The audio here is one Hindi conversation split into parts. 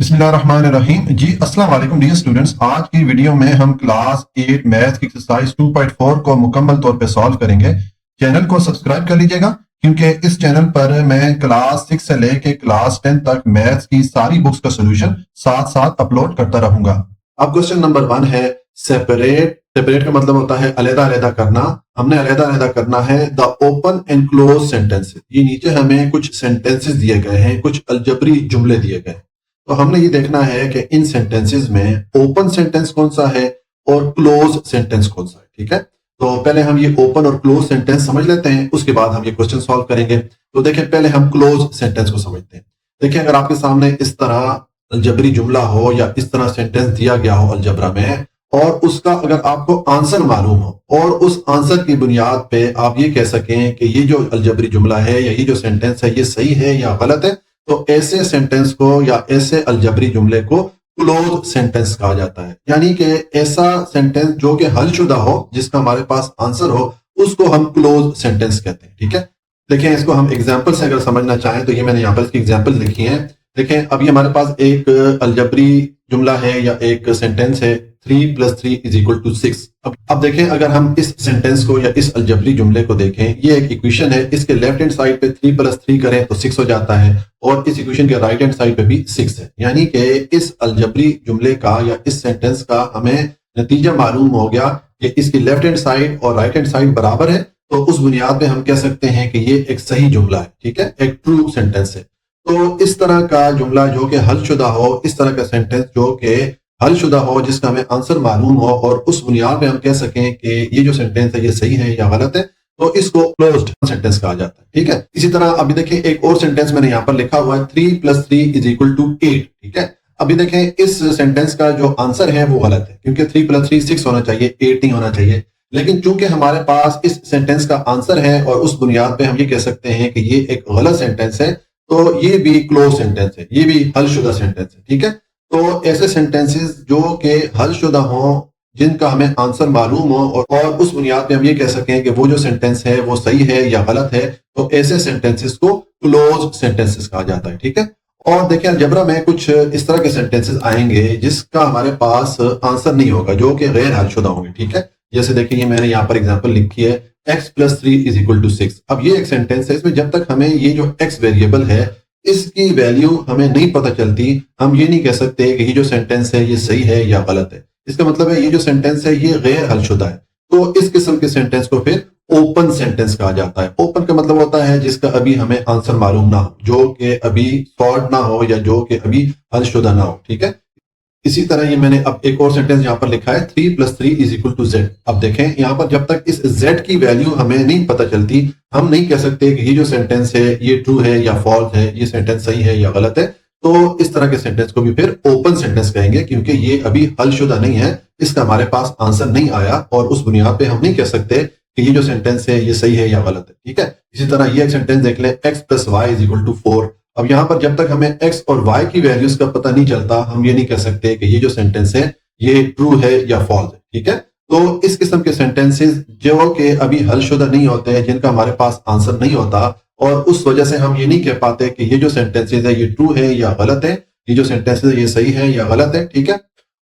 बिस्मिल्लाहिर्रहमानिर्रहीम। जी अस्सलाम वालेकुम डियर स्टूडेंट्स। आज की वीडियो में हम क्लास 8 मैथ की एक्सरसाइज 2.4 को मुकम्मल तौर पे सॉल्व करेंगे। चैनल को सब्सक्राइब कर लीजिएगा क्योंकि इस चैनल पर मैं क्लास 6 से लेके क्लास 10 तक मैथ्स की सारी बुक्स का सोल्यूशन साथ साथ अपलोड करता रहूंगा। अब क्वेश्चन नंबर 1 है सेपरेट। सेपरेट का मतलब होता है अलग-अलग करना। हमने अलग-अलग करना है the open and close sentences. ये नीचे हमें कुछ सेंटेंसेस दिए गए हैं, कुछ अलजबरी जुमले दिए गए हैं। तो हमने ये देखना है कि इन सेंटेंसेस में ओपन सेंटेंस कौन सा है और क्लोज सेंटेंस कौन सा है। ठीक है, तो पहले हम ये ओपन और क्लोज सेंटेंस समझ लेते हैं, उसके बाद हम ये क्वेश्चन सॉल्व करेंगे। तो देखिए पहले हम क्लोज सेंटेंस को समझते हैं। देखिए अगर आपके सामने इस तरह अलजबरी जुमला हो या इस तरह सेंटेंस दिया गया हो अलजबरा में, और उसका अगर आपको आंसर मालूम हो और उस आंसर की बुनियाद पे आप ये कह सकें कि ये जो अलजबरी जुमला है या ये जो सेंटेंस है ये सही है या गलत है, तो ऐसे सेंटेंस को या ऐसे अलजबरी जुमले को क्लोज सेंटेंस कहा जाता है। यानी कि ऐसा सेंटेंस जो कि हलशुदा हो, जिसका हमारे पास आंसर हो, उसको हम क्लोज सेंटेंस कहते हैं। ठीक है, देखिए इसको हम एग्जाम्पल से अगर समझना चाहें तो ये मैंने यहाँ पर इसकी एग्जाम्पल लिखी है। देखें अभी हमारे पास एक अलजबरी जुमला है या एक सेंटेंस है 3 + 3 = 6। अब देखें अगर हम इस सेंटेंस को या इस अलजबरी जुमले को देखें, ये एक इक्वेशन है, इसके लेफ्ट हैंड साइड पे 3 + 3 करें तो 6 हो जाता है और इस इक्वेशन के राइट हैंड साइड पे भी 6 है। यानी कि इस अलजबरी जुमले का या इस सेंटेंस का हमें नतीजा मालूम हो गया कि इसकी लेफ्ट हैंड साइड और राइट हैंड साइड बराबर है, तो उस बुनियाद पे हम कह सकते हैं कि ये एक सही जुमला है। ठीक है, एक ट्रू सेंटेंस है। तो इस तरह का जुमला जो कि हलशुदा हो, इस तरह का सेंटेंस जो कि हलशुदा हो, जिसका हमें आंसर मालूम हो और उस बुनियाद पे हम कह सकें कि ये जो सेंटेंस है ये सही है या गलत है, तो इसको क्लोज्ड सेंटेंस कहा जाता है। ठीक है, इसी तरह अभी देखिए एक और सेंटेंस मैंने यहाँ पर लिखा हुआ है 3 + 3 = 8। ठीक है, अभी देखें इस सेंटेंस का जो आंसर है वो गलत है क्योंकि 3 + 3 6 होना चाहिए, 8 नहीं होना चाहिए। लेकिन चूंकि हमारे पास इस सेंटेंस का आंसर है और उस बुनियाद पे हम ये कह सकते हैं कि ये एक गलत सेंटेंस है, तो ये भी क्लोज सेंटेंस है, ये भी हलशुदा सेंटेंस है। ठीक है, तो ऐसे सेंटेंसेस जो कि हलशुदा हो, जिनका हमें आंसर मालूम हो और उस बुनियाद पे हम ये कह सकें कि वो जो सेंटेंस है वो सही है या गलत है, तो ऐसे सेंटेंसेस को क्लोज सेंटेंसेस कहा जाता है। ठीक है, और देखिए अलजबरा में कुछ इस तरह के सेंटेंसेस आएंगे जिसका हमारे पास आंसर नहीं होगा, जो कि गैर हलशुदा होंगे। ठीक है, जैसे देखिए ये मैंने यहाँ पर एग्जांपल लिखी है x + 3 = 6। अब ये एक सेंटेंस है, इसमें जब तक हमें ये जो x वेरिएबल है इसकी वैल्यू हमें नहीं पता चलती, हम ये नहीं कह सकते कि ये जो सेंटेंस है ये सही है या गलत है। इसका मतलब है ये जो सेंटेंस है ये गैर हलशुदा है। तो इस किस्म के सेंटेंस को फिर ओपन सेंटेंस कहा जाता है। ओपन का मतलब होता है जिसका अभी हमें आंसर मालूम ना हो, जो कि अभी सॉल्व ना हो या जो कि अभी हलशुदा ना हो। ठीक है, इसी तरह ये मैंने अब एक और सेंटेंस यहाँ पर लिखा है 3 + 3 = z। अब देखें यहाँ पर जब तक इस z की वैल्यू हमें नहीं पता चलती, हम नहीं कह सकते कि ये जो सेंटेंस है ये ट्रू है या फॉल्स है, ये सेंटेंस सही है या गलत है। तो इस तरह के सेंटेंस को भी फिर ओपन सेंटेंस कहेंगे क्योंकि ये अभी हलशुदा नहीं है, इसका हमारे पास आंसर नहीं आया और उस बुनियाद पे हम नहीं कह सकते कि ये जो सेंटेंस है ये सही है या गलत है। ठीक है, इसी तरह ये एक सेंटेंस देख लें x + y = 4। अब यहाँ पर जब तक हमें x और y की वैल्यूज का पता नहीं चलता, हम ये नहीं कह सकते कि ये जो सेंटेंस है ये ट्रू है या फॉल्स है। ठीक है, तो इस किस्म के सेंटेंसेस जो कि अभी हलशुदा नहीं होते हैं, जिनका हमारे पास आंसर नहीं होता, और उस वजह से हम ये नहीं कह पाते कि ये जो सेंटेंसेस है ये ट्रू है या गलत है, ये जो सेंटेंसेस है ये सही है या गलत है। ठीक है,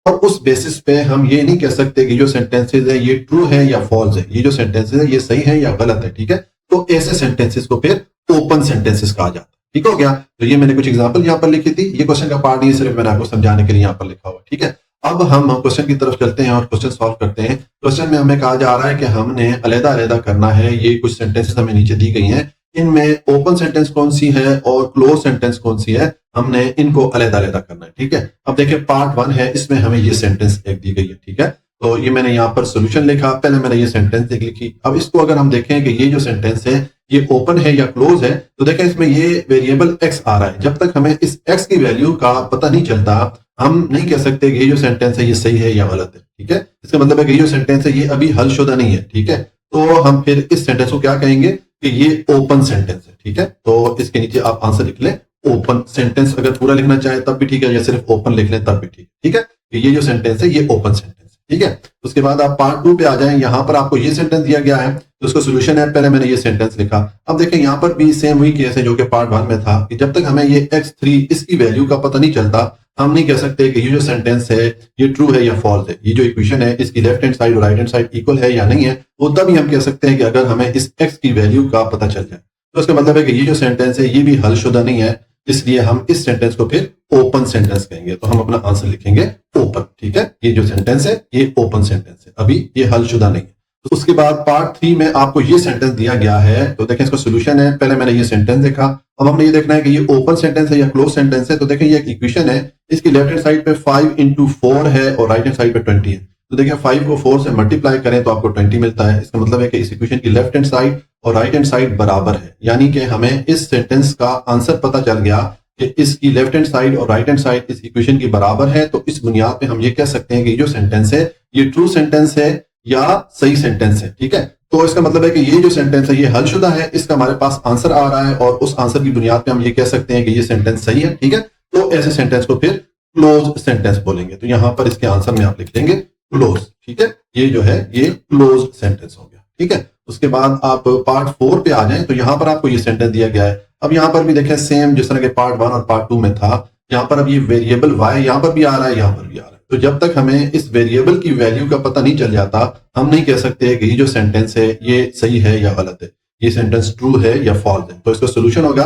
और उस बेसिस पे हम ये नहीं कह सकते कि जो सेंटेंसेस है ये ट्रू है या फॉल्स है, ये जो सेंटेंसेस है ये सही है या गलत है। ठीक है, तो ऐसे सेंटेंसेस को फिर ओपन सेंटेंसेस कहा जाता है। ठीक हो गया, तो ये मैंने कुछ एग्जांपल यहाँ पर लिखी थी, ये क्वेश्चन का पार्ट नहीं, सिर्फ मैंने आपको समझाने के लिए यहाँ पर लिखा हुआ। ठीक है, अब हम क्वेश्चन की तरफ चलते हैं और क्वेश्चन सॉल्व करते हैं। क्वेश्चन में हमें कहा जा रहा है कि हमने अलग-अलग करना है। ये कुछ सेंटेंसेस हमें नीचे दी गई हैं, इनमें ओपन सेंटेंस कौन सी है और क्लोज सेंटेंस कौन सी है, हमने इनको अलग-अलग करना है। ठीक है, अब देखिए पार्ट 1 है, इसमें हमें ये सेंटेंस एक दी गई है। ठीक है, तो ये मैंने यहाँ पर सोल्यूशन लिखा, पहले मैंने ये सेंटेंस एक लिखी। अब इसको अगर हम देखें कि ये जो सेंटेंस है ये ओपन है या क्लोज है, तो देखें इसमें ये वेरिएबल x आ रहा है। जब तक हमें इस x की वैल्यू का पता नहीं चलता, हम नहीं कह सकते कि ये जो सेंटेंस है ये सही है या गलत है। ठीक है, इसका मतलब है कि ये जो सेंटेंस है ये अभी हलशुदा नहीं है। ठीक है, तो हम फिर इस सेंटेंस को क्या कहेंगे कि ये ओपन सेंटेंस है। ठीक है, तो इसके नीचे आप आंसर लिख लें ओपन सेंटेंस। अगर पूरा लिखना चाहे तब भी ठीक है, या सिर्फ ओपन लिख लें तब भी ठीक है। ठीक है, ये जो सेंटेंस है ये ओपन सेंटेंस। ठीक है, उसके बाद आप पार्ट 2 पे आ जाएं। यहाँ पर आपको ये सेंटेंस दिया गया है, तो उसका सोल्यूशन है, पहले मैंने ये सेंटेंस लिखा। अब देखें यहाँ पर भी सेम वही केस है जो कि पार्ट 1 में था कि जब तक हमें ये x3 इसकी वैल्यू का पता नहीं चलता, हम नहीं कह सकते कि ये जो सेंटेंस है ये ट्रू है या फॉल्स है। ये जो इक्वेशन है इसकी लेफ्ट हैंड साइड और राइट हैंड साइड इक्वल है या नहीं है, वो तभी हम कह सकते हैं कि अगर हमें इस x की वैल्यू का पता चल जाए। तो इसका मतलब है कि ये जो सेंटेंस है ये भी हलशुदा नहीं है, इसलिए हम इस सेंटेंस को फिर ओपन सेंटेंस कहेंगे। तो हम अपना आंसर लिखेंगे ओपन। ठीक है, ये जो सेंटेंस है ये ओपन सेंटेंस है, अभी ये हलशुदा नहीं है। तो उसके बाद पार्ट 3 में आपको ये सेंटेंस दिया गया है। तो देखें इसका सोल्यूशन है। पहले मैंने ये सेंटेंस देखा, अब हमने ये देखना है कि ये ओपन सेंटेंस है या क्लोज सेंटेंस है। तो देखें ये एक इक्वेशन है, इसकी लेफ्ट हैंड साइड पे 5 into 4 है और राइट हैंड साइड पे 20 है। तो देखिए 5 को 4 से मल्टीप्लाई करें तो आपको 20 मिलता है। इसका मतलब है कि इस इक्वेशन की लेफ्ट हैंड साइड और राइट हैंड साइड बराबर है, यानी कि हमें इस सेंटेंस का आंसर पता चल गया कि इसकी लेफ्ट हैंड साइड और राइट हैंड साइड इस इक्वेशन की बराबर है। तो इस बुनियाद पे हम ये कह सकते हैं कि जो सेंटेंस है ये ट्रू सेंटेंस है या सही सेंटेंस है। ठीक है, तो इसका मतलब है कि ये जो सेंटेंस है ये हलशुदा है, इसका हमारे पास आंसर आ रहा है और उस आंसर की बुनियाद पे हम ये कह सकते हैं कि ये सेंटेंस सही है। ठीक है, तो ऐसे सेंटेंस को फिर क्लोज सेंटेंस बोलेंगे। तो यहां पर इसके आंसर में आप लिख देंगे क्लोज। ठीक है, ये जो है ये क्लोज सेंटेंस हो गया। ठीक है, उसके बाद आप पार्ट 4 पे आ जाएं तो यहां पर आपको ये सेंटेंस दिया गया है। अब यहां पर भी देखें सेम जिस तरह के पार्ट 1 और पार्ट 2 में था, यहां पर अब ये वेरिएबल y यहां पर भी आ रहा है, यहां पर भी आ रहा है। तो जब तक हमें इस वेरिएबल की वैल्यू का पता नहीं चल जाता, हम नहीं कह सकते कि ये जो सेंटेंस है ये सही है या गलत है, ये सेंटेंस ट्रू है या फॉल्स है। तो इसका सोल्यूशन होगा,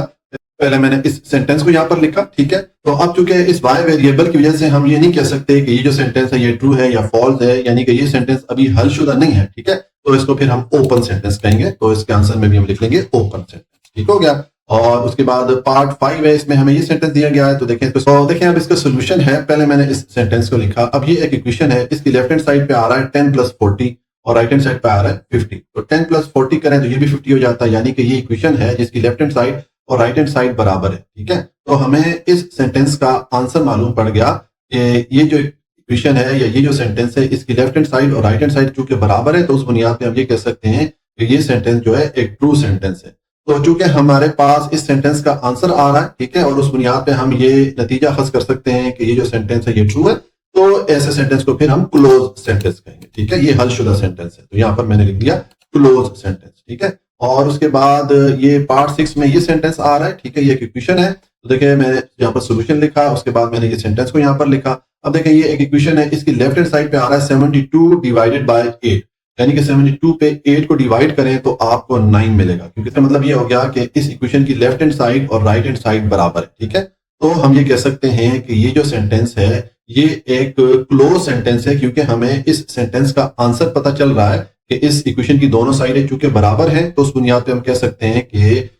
पहले मैंने इस सेंटेंस को यहां पर लिखा। ठीक है, तो अब चूंकि इस y वेरिएबल की वजह से हम ये नहीं कह सकते कि ये जो सेंटेंस है ये ट्रू है या फॉल्स है, यानी कि ये सेंटेंस अभी हलशुदा नहीं है। ठीक है, तो इसको फिर हम ओपन सेंटेंस कहेंगे। तो इसके आंसर में भी हम लिख लेंगे ओपन सेंटेंस। ठीक हो गया। और उसके बाद पार्ट 5 है, इसमें हमें ये सेंटेंस दिया गया है। तो देखें इसको, तो देखें अब इसका सोल्यूशन है। पहले मैंने इस सेंटेंस को लिखा, अब ये एक इक्वेशन है, इसकी लेफ्ट हैंड साइड पे आ रहा है 10 + 40 और राइट हैंड साइड पे आ रहा है 50। तो 10 + 40 करें तो ये भी 50 हो जाता है, यानी कि ये इक्वेशन है जिसकी लेफ्ट हैंड साइड और राइट हैंड साइड बराबर है। ठीक है, तो हमें इस सेंटेंस का आंसर मालूम पड़ गया कि ये जो इक्वेशन है या ये जो सेंटेंस है इसकी लेफ्ट हैंड साइड और राइट हैंड साइड चूंकि बराबर है, तो उस बुनियाद पे हम ये कह सकते हैं कि ये सेंटेंस जो है एक ट्रू सेंटेंस है। तो चूंकि हमारे पास इस सेंटेंस का आंसर आ रहा है, ठीक है, और उस बुनियाद पे हम ये नतीजा खस कर सकते हैं कि ये जो सेंटेंस है ये ट्रू है, तो ऐसे सेंटेंस को फिर हम क्लोज सेंटेंस कहेंगे। ठीक है, ये हलशुदा सेंटेंस है, तो यहां पर मैंने लिख दिया क्लोज सेंटेंस। ठीक है, और उसके बाद ये पार्ट 6 में ये सेंटेंस आ रहा है। ठीक है, ये एक इक्वेशन है। तो देखिए मैंने यहाँ पर सोल्यूशन लिखा, उसके बाद मैंने ये सेंटेंस को यहाँ पर लिखा। अब देखिए ये एक इक्वेशन है, इसकी लेफ्ट हैंड साइड पे आ रहा है 72 डिवाइडेड बाय 8, यानी कि 72 पे 8 को डिवाइड करें तो आपको 9 मिलेगा, क्योंकि इसका मतलब ये हो गया कि इस इक्वेशन की लेफ्ट हैंड साइड और राइट हैंड साइड बराबर है। ठीक है, तो हम ये कह सकते हैं कि ये जो सेंटेंस है ये एक क्लोज सेंटेंस है, क्योंकि हमें इस सेंटेंस का आंसर पता चल रहा है कि इस इक्वेशन की दोनों साइडें चूंकि बराबर हैं, तो उस बुनियाद पे हम कह सकते हैं कि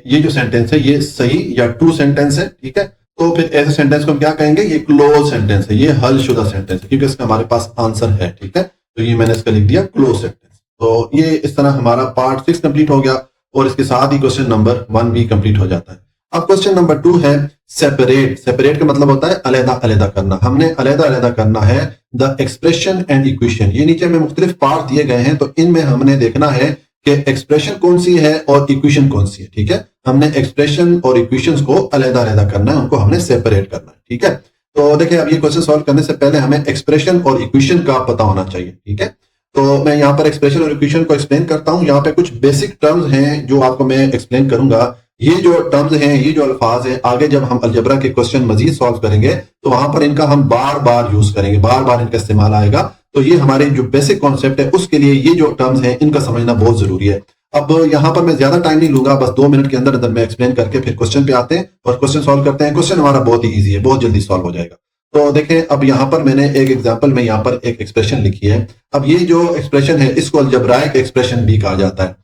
ये जो सेंटेंस है ये सही या ट्रू सेंटेंस है। ठीक है, तो फिर ऐसे सेंटेंस को हम क्या कहेंगे, ये क्लोज सेंटेंस है, ये हलशुदा सेंटेंस है, क्योंकि इसका हमारे पास आंसर है। ठीक है, तो ये मैंने इसका लिख दिया क्लोज सेंटेंस। तो ये इस तरह हमारा पार्ट 6 कंप्लीट हो गया और इसके साथ ही क्वेश्चन नंबर 1 भी कंप्लीट हो जाता है। अब क्वेश्चन नंबर 2 है सेपरेट। सेपरेट का मतलब होता है अलग अलग करना। हमने अलग अलग करना है द एक्सप्रेशन एंड इक्वेशन। ये नीचे में मुख्तलिफ पार्ट दिए गए हैं, तो इनमें हमने देखना है कि एक्सप्रेशन कौन सी है और इक्वेशन कौन सी है। ठीक है, हमने एक्सप्रेशन और इक्वेशंस को अलग अलग करना है, उनको हमने सेपरेट करना है। ठीक है, तो देखिए अब ये क्वेश्चन सॉल्व करने से पहले हमें एक्सप्रेशन और इक्वेशन का पता होना चाहिए। ठीक है, तो मैं यहाँ पर एक्सप्रेशन और इक्वेशन को एक्सप्लेन करता हूँ। यहाँ पे कुछ बेसिक टर्म्स हैं जो आपको मैं एक्सप्लेन करूंगा। ये जो टर्म्स हैं, ये जो अल्फाज हैं, आगे जब हम अलजबरा के क्वेश्चन मजीद सॉल्व करेंगे तो वहां पर इनका हम बार बार यूज करेंगे, बार बार इनका इस्तेमाल आएगा। तो ये हमारे जो बेसिक कॉन्सेप्ट है उसके लिए ये जो टर्म्स हैं इनका समझना बहुत जरूरी है। अब यहाँ पर मैं ज्यादा टाइम नहीं लूंगा, बस 2 मिनट के अंदर अंदर मैं एक्सप्लेन करके फिर क्वेश्चन पे आते हैं और क्वेश्चन सॉल्व करते हैं। क्वेश्चन हमारा बहुत ही ईजी है, बहुत जल्दी सॉल्व हो जाएगा। तो देखें अब यहाँ पर मैंने एक एग्जाम्पल में यहाँ पर एक एक्सप्रेशन लिखी है। अब ये जो एक्सप्रेशन है इसको अलजब्राइक एक्सप्रेशन भी कहा जाता है।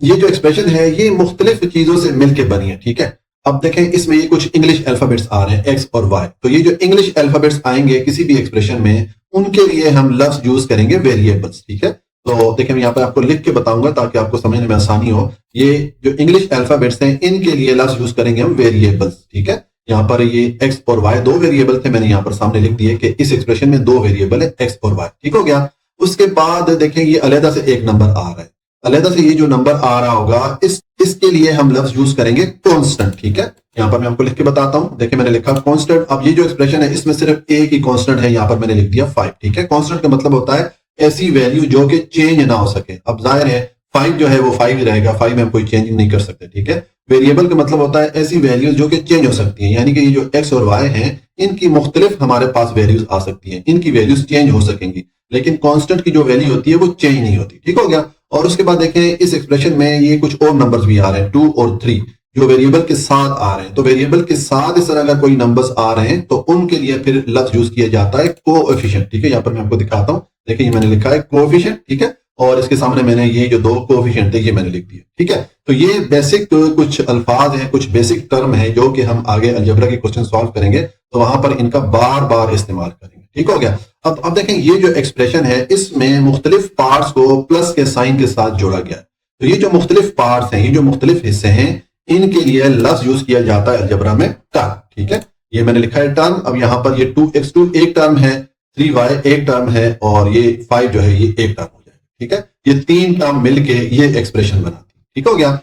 ये जो एक्सप्रेशन है ये मुख्तलिफ चीजों से मिलकर बनी है। ठीक है, अब देखें इसमें ये कुछ इंग्लिश अल्फाबेट्स आ रहे हैं एक्स और वाई। तो ये जो इंग्लिश अल्फाबेट्स आएंगे किसी भी एक्सप्रेशन में, उनके लिए हम लफ्ज यूज करेंगे वेरिएबल्स। ठीक है, तो देखें मैं यहाँ पर आपको लिख के बताऊंगा ताकि आपको समझने में आसानी हो। ये जो इंग्लिश अल्फाबेट्स हैं इनके लिए लफ्ज यूज करेंगे हम वेरिएबल्स। ठीक है, यहाँ पर ये एक्स और वाई 2 वेरिएबल थे, मैंने यहाँ पर सामने लिख दिए कि इस एक्सप्रेशन में 2 वेरिएबल है एक्स और वाई। ठीक हो गया। उसके बाद देखें ये अलहदा से एक नंबर आ रहा है, अलहदा से ये जो नंबर आ रहा होगा इसके लिए हम लफ्ज यूज करेंगे कांस्टेंट। ठीक है, यहाँ पर मैं आपको लिख के बताता हूं। देखिए मैंने लिखा कांस्टेंट। अब ये जो एक्सप्रेशन है इसमें सिर्फ एक ही कांस्टेंट है, यहाँ पर मैंने लिख दिया 5। ठीक है, कांस्टेंट का मतलब होता है ऐसी वैल्यू जो कि चेंज ना हो सके। अब जाहिर है 5 जो है वो 5 ही रहेगा, 5 में हम कोई चेंज नहीं कर सकते। ठीक है, वेरिएबल का मतलब होता है ऐसी वैल्यूज जो कि चेंज हो सकती हैं, यानी कि ये जो एक्स और वाई हैं इनकी मुख्तलिफ हमारे पास वैल्यूज आ सकती हैं, इनकी वैल्यूज चेंज हो सकेंगी, लेकिन कांस्टेंट की जो वैल्यू होती है वो चेंज नहीं होती। ठीक हो गया। और उसके बाद देखें इस एक्सप्रेशन में ये कुछ और नंबर्स भी आ रहे हैं, 2 और 3 जो वेरिएबल के साथ आ रहे हैं। तो वेरिएबल के साथ इस तरह अगर कोई नंबर्स आ रहे हैं तो उनके लिए फिर लफ्ज यूज किया जाता है कोएफिशिएंट। ठीक है, यहाँ पर मैं आपको दिखाता हूं, देखिए ये मैंने लिखा है कोएफिशिएंट। ठीक है, और इसके सामने मैंने ये जो दो कोएफिशिएंट थे ये मैंने लिख दिया। ठीक है, तो ये बेसिक कुछ अल्फाज हैं, कुछ बेसिक टर्म है जो कि हम आगे अलजेब्रा के क्वेश्चन सॉल्व करेंगे तो वहां पर इनका बार बार इस्तेमाल करेंगे। ठीक हो गया। अब देखें ये जो एक्सप्रेशन है इसमें मुख्तलिफ पार्ट्स को प्लस के साइन के साथ जोड़ा गया है। तो ये जो मुख्तलिफ पार्ट्स हैं, ये जो मुख्तलिफ हिस्से हैं, इनके लिए लफ्ज यूज किया जाता है अलजेब्रा में टर्म। ठीक है, ये मैंने लिखा है टर्म। अब यहां पर ये 2x2 एक टर्म है, 3y एक टर्म है और ये 5 जो है ये एक टर्म हो जाएगा। ठीक है, ये तीन टर्म मिलके ये एक्सप्रेशन बनाती है। ठीक हो गया।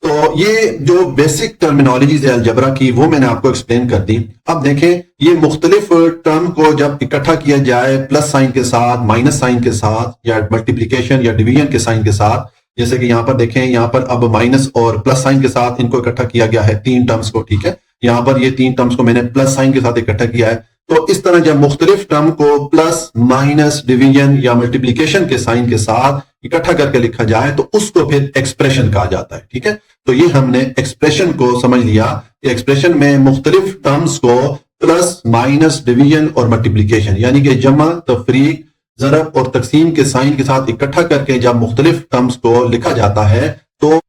तो ये जो बेसिक टर्मिनोलॉजीज है अलजेब्रा की वो मैंने आपको एक्सप्लेन कर दी। अब देखें ये मुख्तलिफ टर्म को जब इकट्ठा किया जाए प्लस साइन के साथ, माइनस साइन के साथ या मल्टीप्लीकेशन या डिवीजन के साइन के साथ, जैसे कि यहाँ पर देखें, यहाँ पर अब माइनस और प्लस साइन के साथ इनको इकट्ठा किया गया है तीन टर्म्स को। ठीक है, यहाँ पर ये तीन टर्म्स को मैंने प्लस साइन के साथ इकट्ठा किया है। तो इस तरह जब मुख्तलिफ टर्म को प्लस, माइनस, डिवीजन या मल्टीप्लीकेशन के साइन के साथ इकट्ठा करके लिखा जाए तो उसको फिर एक्सप्रेशन कहा जाता है। ठीक है, तो ये हमने एक्सप्रेशन को समझ लिया। एक्सप्रेशन में मुख्तलिफ टर्म्स को प्लस, माइनस, डिवीजन और मल्टीप्लीकेशन यानी कि जमा, तफरीक, ज़रब और तकसीम के साइन के साथ इकट्ठा करके जब मुख्तलिफ टर्म्स को लिखा जाता है तो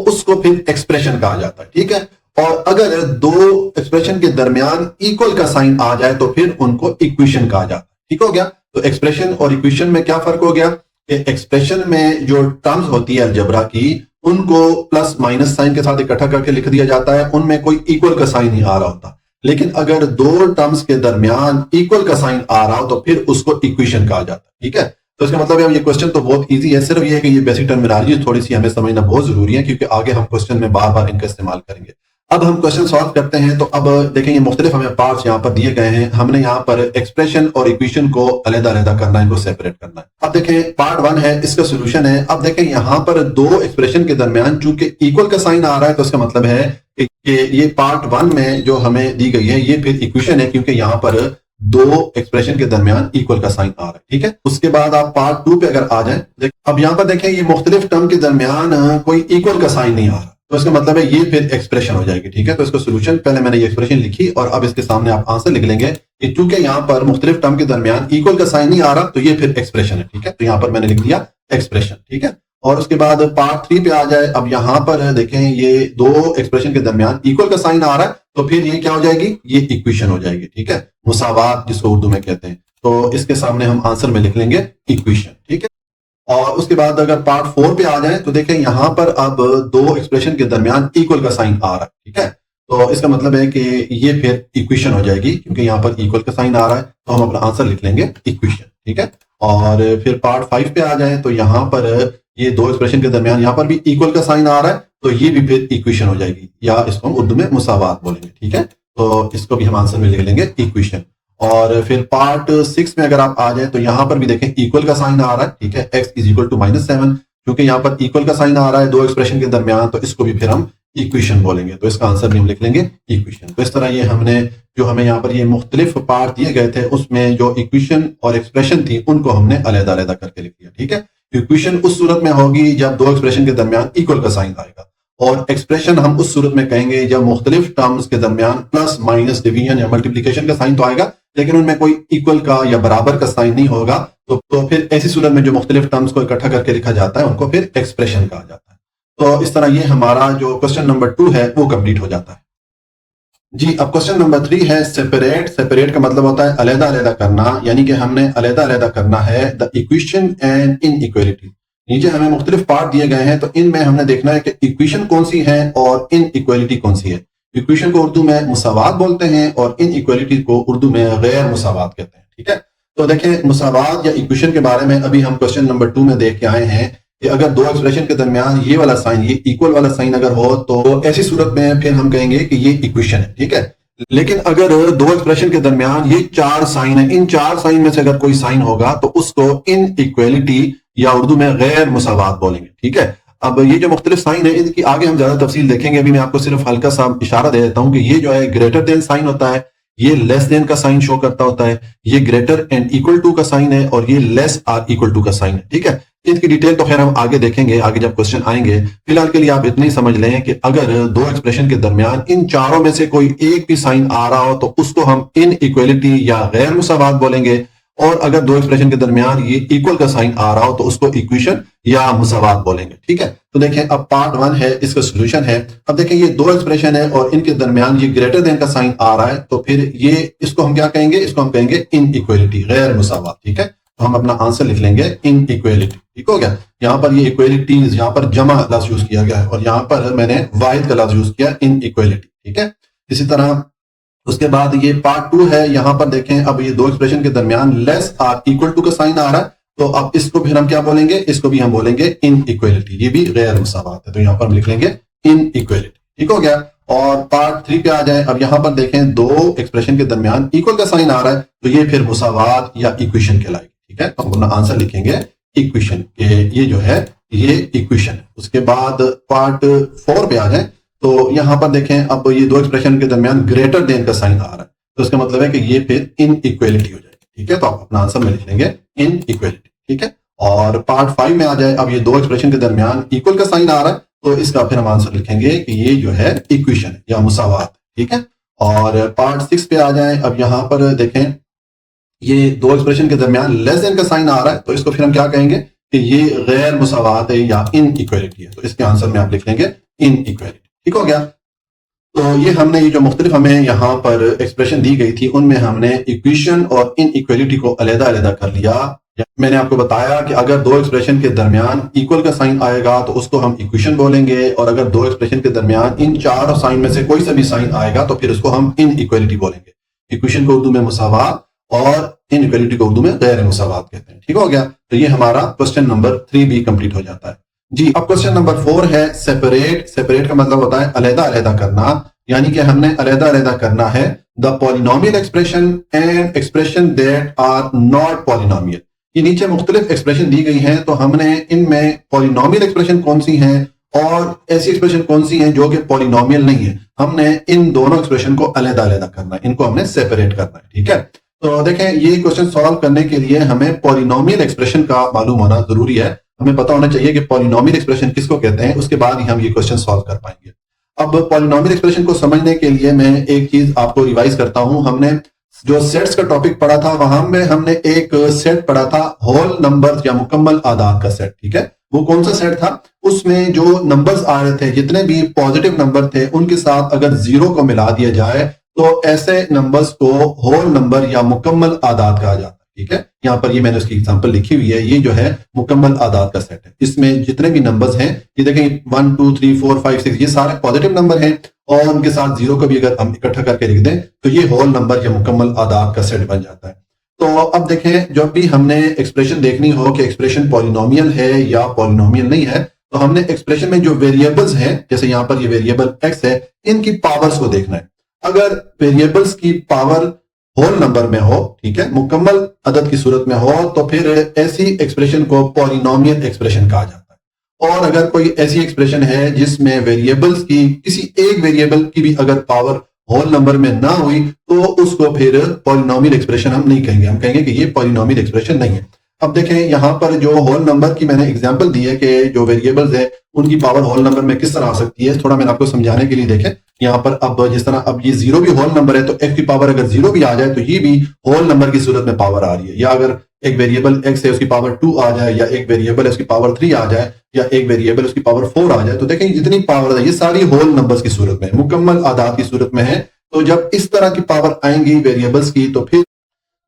उसको फिर एक्सप्रेशन कहा जाता है। ठीक है, और अगर दो एक्सप्रेशन के दरमियान इक्वल का साइन आ जाए तो फिर उनको इक्वेशन कहा जाता है। ठीक हो गया। तो एक्सप्रेशन और इक्वेशन में क्या फर्क हो गया कि एक्सप्रेशन में जो टर्म्स होती है अलजेब्रा की उनको प्लस माइनस साइन के साथ इकट्ठा करके लिख दिया जाता है, उनमें कोई इक्वल का साइन नहीं आ रहा होता। लेकिन अगर दो टर्म्स के दरमियान इक्वल का साइन आ रहा हो तो फिर उसको इक्वेशन कहा जाता है। ठीक है, तो इसका मतलब है ये क्वेश्चन तो बहुत इजी है, सिर्फ ये है कि ये बेसिक टर्मिनोलॉजी थोड़ी सी हमें समझना बहुत जरूरी है क्योंकि आगे हम क्वेश्चन में बार बार इनका इस्तेमाल करेंगे। अब हम क्वेश्चन सॉल्व करते हैं। तो अब देखें ये मुख्तलिफ हमें पार्ट्स यहाँ पर दिए गए हैं, हमने यहाँ पर एक्सप्रेशन और इक्वेशन को अलग-अलग करना है, इनको सेपरेट करना है। अब देखें पार्ट 1 है, इसका सोल्यूशन है। अब देखें यहाँ पर दो एक्सप्रेशन के दरमियान चूंकि इक्वल का साइन आ रहा है तो इसका मतलब है कि ये पार्ट 1 में जो हमें दी गई है ये फिर इक्वेशन है क्योंकि यहाँ पर दो एक्सप्रेशन के दरमियान इक्वल का साइन आ रहा है। ठीक है, उसके बाद आप पार्ट 2 पे अगर आ जाए, अब यहाँ पर देखें ये मुख्तलिफ टर्म के दरमियान कोई इक्वल का साइन नहीं आ रहा तो इसका मतलब है ये फिर एक्सप्रेशन हो जाएगी। ठीक है, तो इसका सोल्यूशन पहले मैंने ये एक्सप्रेशन लिखी और अब इसके सामने आप आंसर लिख लेंगे कि चूंकि यहाँ पर मुख्तलिफ टर्म के दरमियान इक्वल का साइन नहीं आ रहा तो ये फिर एक्सप्रेशन है। ठीक है, तो यहाँ पर मैंने लिख दिया एक्सप्रेशन। ठीक है, और उसके बाद पार्ट 3 पे आ जाए। अब यहाँ पर देखें ये दो एक्सप्रेशन के दरमियान इक्वल का साइन आ रहा है तो फिर ये क्या हो जाएगी, ये इक्वेशन हो जाएगी। ठीक है, मुसावात जिसको उर्दू में कहते हैं, तो इसके सामने हम आंसर में लिख लेंगे इक्वेशन। ठीक है, और उसके बाद अगर पार्ट 4 पे आ जाए तो देखें यहां पर अब दो एक्सप्रेशन के दरमियान इक्वल का साइन आ रहा है। ठीक है, तो इसका मतलब है कि ये फिर इक्वेशन हो जाएगी क्योंकि यहां पर इक्वल का साइन आ रहा है तो हम अपना आंसर लिख लेंगे इक्वेशन। ठीक है, और फिर पार्ट 5 पे आ जाए तो यहां पर ये दो एक्सप्रेशन के दरमियान यहां पर भी इक्वल का साइन आ रहा है तो ये भी फिर इक्वेशन हो जाएगी, या इसको हम उर्दू में मुसावात बोलेंगे। ठीक है, तो इसको भी हम आंसर में लिख लेंगे इक्वेशन। और फिर पार्ट 6 में अगर आप आ जाए तो यहां पर भी देखें इक्वल का साइन आ रहा है। ठीक है, x इज इक्वल टू -7 क्योंकि यहां पर इक्वल का साइन आ रहा है दो एक्सप्रेशन के दरमियान तो इसको भी फिर हम इक्वेशन बोलेंगे, तो इसका आंसर भी हम लिख लेंगे इक्वेशन। तो इस तरह ये हमने जो हमें यहाँ पर ये मुख्तलिफ पार्ट दिए गए थे उसमें जो इक्वेशन और एक्सप्रेशन थी उनको हमने अलग-अलग करके लिख लिया। ठीक है, इक्वेशन उस सूरत में होगी जब दो एक्सप्रेशन के दरमियान इक्वल का साइन आएगा और एक्सप्रेशन हम उस सूरत में कहेंगे जब मुख्तलिफ टर्म्स के दरमियान प्लस, माइनस, डिवीजन या मल्टीप्लीकेशन का साइन तो आएगा लेकिन उनमें कोई इक्वल का या बराबर का साइन नहीं होगा तो फिर ऐसी सूरत में जो मुख्तलिफ टर्म्स को इकट्ठा करके लिखा जाता है उनको फिर एक्सप्रेशन कहा जाता है। तो इस तरह ये हमारा जो क्वेश्चन नंबर 2 है वो कंप्लीट हो जाता है जी। अब क्वेश्चन नंबर 3 है सेपरेट। सेपरेट का मतलब होता है अलग-अलग करना, यानी कि हमने अलग-अलग करना है द इक्वेशन एंड इनइक्वालिटी। नीचे हमें मुख्तलिफ पार्ट दिए गए हैं तो इनमें हमने देखना है कि इक्वेशन कौन सी है और इनइक्वालिटी कौन सी है। इक्वेशन को उर्दू में मुसावात बोलते हैं और इनइक्वालिटी को उर्दू में गैर मुसावात कहते हैं। ठीक है, तो देखें मुसावात या इक्वेशन के बारे में अभी हम क्वेश्चन नंबर 2 में देख के आए हैं कि अगर दो एक्सप्रेशन के दरमियान ये वाला साइन, ये इक्वल वाला साइन अगर हो तो ऐसी सूरत में फिर हम कहेंगे कि ये इक्वेशन है। ठीक है, लेकिन अगर दो एक्सप्रेशन के दरमियान ये चार साइन है, इन चार साइन में से अगर कोई साइन होगा तो उसको इनइक्वालिटी या उर्दू में गैर मुसावात बोलेंगे। ठीक है, अब ये जो मुख्तलिफ साइन है इनकी आगे हम ज्यादा तफसील देखेंगे, अभी मैं आपको सिर्फ हल्का सा इशारा दे देता हूं कि ये जो है ग्रेटर देन साइन होता है, ये लेस देन का साइन शो करता होता है, ये ग्रेटर एंड इक्वल टू का साइन है, और ये लेस आर इक्वल टू का साइन है। ठीक है, इसकी डिटेल तो खैर हम आगे देखेंगे, आगे जब क्वेश्चन आएंगे। फिलहाल के लिए आप इतना ही समझ लें कि अगर दो एक्सप्रेशन के दरमियान इन चारों में से कोई एक भी साइन आ रहा हो तो उसको हम इन इक्वलिटी या गैर मुसावात बोलेंगे, और अगर दो एक्सप्रेशन के दरमियान ये इक्वल का साइन आ रहा हो तो उसको इक्वेशन या मुसावात बोलेंगे। ठीक है, तो देखें अब पार्ट 1 है, इसका सोल्यूशन है। अब देखें ये दो एक्सप्रेशन है और इनके दरमियान ये ग्रेटर देन का साइन आ रहा है, तो फिर ये इसको हम क्या कहेंगे, इसको हम कहेंगे इन इक्वलिटी, गैर मुसावात। ठीक है, तो हम अपना आंसर लिख लेंगे इन इक्वलिटी। ठीक हो गया, यहाँ पर ये इक्वलिटीज, यहाँ पर जमा लफ्ज यूज किया गया है और यहाँ पर मैंने वाहिद का लफ्ज यूज किया इन इक्वलिटी। ठीक है, इसी तरह उसके बाद ये पार्ट 2 है। यहां पर देखें अब ये दो एक्सप्रेशन के दरमियान लेस आर इक्वल टू का साइन आ रहा है, तो अब इसको फिर हम क्या बोलेंगे, इसको भी हम बोलेंगे इन इक्वलिटी, ये भी गैर मुसावात है, तो यहां पर हम लिख लेंगे इन इक्वलिटी। ठीक हो गया, और पार्ट 3 पे आ जाए। अब यहां पर देखें दो एक्सप्रेशन के दरमियान इक्वल का साइन आ रहा है, तो ये फिर मुसावात या इक्वेशन कहलाएगी। ठीक है, तो हम अपना आंसर लिखेंगे इक्वेशन, ये जो है ये इक्वेशन है। उसके बाद पार्ट 4 पे आ जाए, तो यहां पर देखें अब ये दो एक्सप्रेशन के दरमियान ग्रेटर देन का साइन आ रहा है, तो इसका मतलब है कि ये फिर इन इक्वलिटी हो जाएगी। ठीक है, तो आप अपना आंसर में लिख लेंगे इन इक्वलिटी। ठीक है, और पार्ट 5 में आ जाए, अब ये दो एक्सप्रेशन के दरमियान इक्वल का साइन आ रहा है, तो इसका फिर हम आंसर लिखेंगे कि ये जो है इक्वेशन है या मुसावात। ठीक है, और पार्ट 6 पे आ जाए। अब यहां पर देखें ये दो एक्सप्रेशन के दरमियान लेस देन का साइन आ रहा है, तो इसको फिर हम क्या कहेंगे कि ये गैर मुसावात है या इन इक्वलिटी है, तो इसके आंसर में आप लिख लेंगे इन इक्वलिटी। ठीक हो गया, तो ये हमने ये जो मुख्तलिफ हमें यहाँ पर एक्सप्रेशन दी गई थी उनमें हमने इक्वेशन और इन इक्वलिटी को अलग अलग कर लिया। मैंने आपको बताया कि अगर दो एक्सप्रेशन के दरमियान इक्वल का साइन आएगा तो उसको हम इक्वेशन बोलेंगे, और अगर दो एक्सप्रेशन के दरमियान इन चार साइन में से कोई सा भी साइन आएगा तो फिर उसको हम इन इक्वलिटी बोलेंगे। इक्वेशन को उर्दू में मुसावात और इन इक्वलिटी को उर्दू में गैर मुसावात कहते हैं। ठीक हो गया, तो ये हमारा क्वेश्चन नंबर 3 भी कंप्लीट हो जाता है जी। अब क्वेश्चन नंबर 4 है सेपरेट। सेपरेट का मतलब होता है अलहदा अलहदा करना, यानी कि हमने अलहदा अलहदा करना है the polynomial expression and expression that are not polynomial. ये नीचे मुख्तलिफ एक्सप्रेशन दी गई हैं, तो हमने इनमें पॉलिनोमियल एक्सप्रेशन कौन सी हैं और ऐसी एक्सप्रेशन कौन सी हैं जो कि पॉलिनोमियल नहीं है, हमने इन दोनों एक्सप्रेशन को अलहदा अलहदा करना है, इनको हमने सेपरेट करना है। ठीक है, तो देखें ये क्वेश्चन सॉल्व करने के लिए हमें पॉलिनोमियल एक्सप्रेशन का मालूम होना जरूरी है। हमें पता होना चाहिए कि पॉलिनोमियल एक्सप्रेशन किसको कहते हैं, उसके बाद ही हम ये क्वेश्चन सॉल्व कर पाएंगे। अब पॉलिनोमियल एक्सप्रेशन को समझने के लिए मैं एक चीज आपको रिवाइज करता हूं। हमने जो सेट्स का टॉपिक पढ़ा था वहां में हमने एक सेट पढ़ा था होल नंबर्स या मुकम्मल आदाद का सेट। ठीक है, वो कौन सा सेट था, उसमें जो नंबर्स आ रहे थे जितने भी पॉजिटिव नंबर थे उनके साथ अगर जीरो को मिला दिया जाए तो ऐसे नंबर्स को होल नंबर या मुकम्मल आदाद कहा जाता है। ठीक है, यहाँ पर ये मैंने उसकी एग्जांपल लिखी हुई है, ये जो है मुकम्मल आदाद का सेट है। इसमें जितने भी नंबर्स हैं, ये देखें 1 2 3 4 5 6 ये सारे पॉजिटिव नंबर हैं, और उनके साथ जीरो को भी अगर हम इकट्ठा करके लिख दें तो ये होल नंबर या मुकम्मल आदाद का सेट बन जाता है। तो अब देखें जब भी हमने एक्सप्रेशन देखनी हो कि एक्सप्रेशन पॉलिनोमियल है या पॉलिनोमियल नहीं है, तो हमने एक्सप्रेशन में जो वेरिएबल्स हैं, जैसे यहाँ पर ये वेरिएबल एक्स है, इनकी पावर्स को देखना है। अगर वेरिएबल्स की पावर होल नंबर में हो, ठीक है, मुकम्मल अदद की सूरत में हो, तो फिर ऐसी एक्सप्रेशन को पॉलिनोमियल एक्सप्रेशन कहा जाता है। और अगर कोई ऐसी एक्सप्रेशन है जिसमें वेरिएबल्स की किसी एक वेरिएबल की भी अगर पावर होल नंबर में ना हुई तो उसको फिर पॉलिनोमियल एक्सप्रेशन हम नहीं कहेंगे, हम कहेंगे कि ये पॉलिनोमियल एक्सप्रेशन नहीं है। अब देखें यहाँ पर जो होल नंबर की मैंने एग्जांपल दी है कि जो वेरिएबल्स है उनकी पावर होल नंबर में किस तरह आ सकती है, थोड़ा मैंने आपको समझाने के लिए देखें। यहाँ पर अब जिस तरह अब ये जीरो भी होल नंबर है, तो एक्स की पावर अगर जीरो भी आ जाए तो ये भी होल नंबर की सूरत में पावर आ रही है। या अगर एक वेरिएबल एक्स है उसकी पावर 2 आ जाए, या एक वेरिएबल है उसकी पावर 3 आ जाए, या एक वेरिएबल उसकी पावर 4 आ जाए, तो देखें जितनी पावर है ये सारी होल नंबर्स की सूरत में, मुकम्मल आदाद की सूरत में है। तो जब इस तरह की पावर आएंगी वेरिएबल्स की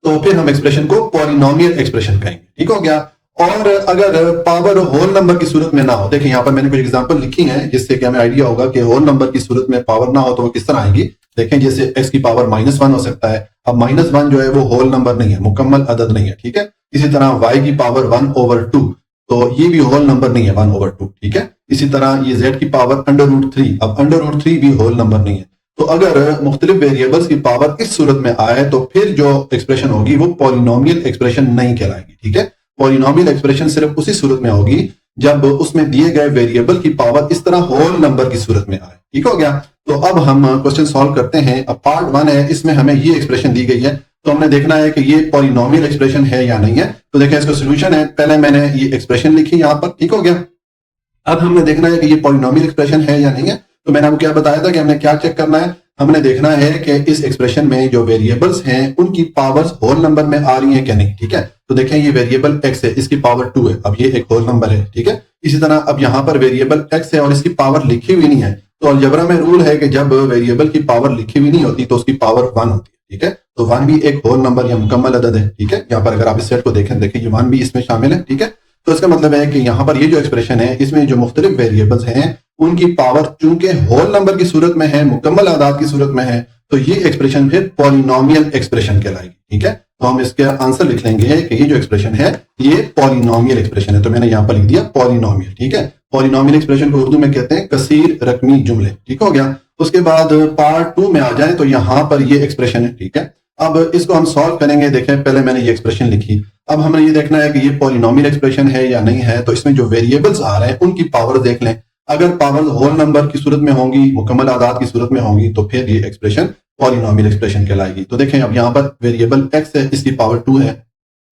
तो फिर हम एक्सप्रेशन को पॉलिनोमियल एक्सप्रेशन कहेंगे। ठीक हो गया, और अगर पावर होल नंबर की सूरत में ना हो, देखिए यहाँ पर मैंने कुछ एग्जांपल लिखी हैं जिससे कि हमें आइडिया होगा कि होल नंबर की सूरत में पावर ना हो तो वो किस तरह आएंगी। देखें जैसे x की पावर -1 हो सकता है। अब -1 जो है वो होल नंबर नहीं है, मुकम्मल अदद नहीं है। ठीक है, इसी तरह y की पावर 1/2, तो ये भी होल नंबर नहीं है 1/2। ठीक है, इसी तरह ये z की पावर √3, अब √3 भी होल नंबर नहीं है। तो अगर मुख्तलिफ वेरिएबल्स की पावर इस सूरत में आए तो फिर जो एक्सप्रेशन होगी वो पॉलिनोमियल एक्सप्रेशन नहीं कहलाएगी। ठीक है, पॉलिनोमियल एक्सप्रेशन सिर्फ उसी सूरत में होगी जब उसमें दिए गए वेरिएबल की पावर इस तरह होल नंबर की सूरत में आए। ठीक हो गया। तो अब हम क्वेश्चन सॉल्व करते हैं। अब पार्ट 1 है, इसमें हमें ये एक्सप्रेशन दी गई है, तो हमने देखना है कि ये पॉलिनोमियल एक्सप्रेशन है या नहीं है। तो देखिए इसका सोल्यूशन है, पहले मैंने ये एक्सप्रेशन लिखी यहाँ पर। ठीक हो गया। अब हमने देखना है कि ये पॉलिनोमियल एक्सप्रेशन है या नहीं है। तो मैंने आपको क्या बताया था कि हमने क्या चेक करना है, हमने देखना है कि इस एक्सप्रेशन में जो वेरिएबल्स हैं उनकी पावर्स होल नंबर में आ रही हैं क्या नहीं। ठीक है। तो देखें ये वेरिएबल x है, इसकी पावर 2 है, अब ये एक होल नंबर है। ठीक है। इसी तरह अब यहाँ पर वेरिएबल x है और इसकी पावर लिखी हुई नहीं है। तो अलजेब्रा में रूल है कि जब वेरिएबल की पावर लिखी हुई नहीं होती तो उसकी पावर 1 होती है। ठीक है। तो 1 भी एक होल नंबर या मुकम्मल अदद है। ठीक है। यहाँ पर अगर आप इस सेट को देखें, देखिए ये 1 भी इसमें शामिल है। ठीक है। तो इसका मतलब है कि यहाँ पर ये जो एक्सप्रेशन है इसमें जो मुख्तलिफ वेरिएबल्स हैं उनकी पावर चूंकि होल नंबर की सूरत में है, मुकम्मल आदाद की सूरत में है, तो ये एक्सप्रेशन फिर पॉलिनोमियल एक्सप्रेशन कहलाएगी। ठीक है। तो हम इसका आंसर लिख लेंगे कि ये जो एक्सप्रेशन है ये पॉलिनोमियल एक्सप्रेशन है। तो मैंने यहाँ पर लिख दिया पॉलिनोमियल। ठीक है। पॉलिनोमियल एक्सप्रेशन को उर्दू में कहते हैं कसीर रकमी जुमले। ठीक हो गया। उसके बाद पार्ट 2 में आ जाए तो यहाँ पर ये एक्सप्रेशन है। ठीक है। अब इसको हम सॉल्व करेंगे। देखें पहले मैंने ये एक्सप्रेशन लिखी, अब हमें ये देखना है कि ये पॉलिनोमियल एक्सप्रेशन है या नहीं है। तो इसमें जो वेरिएबल्स आ रहे हैं उनकी पावर देख लें। अगर पावर होल नंबर की सूरत में होंगी, मुकम्मल आदाद की सूरत में होंगी, तो फिर ये एक्सप्रेशन पॉलिनोमियल एक्सप्रेशन कहलाएगी। तो देखें अब यहाँ पर वेरिएबल x है, इसकी पावर 2 है।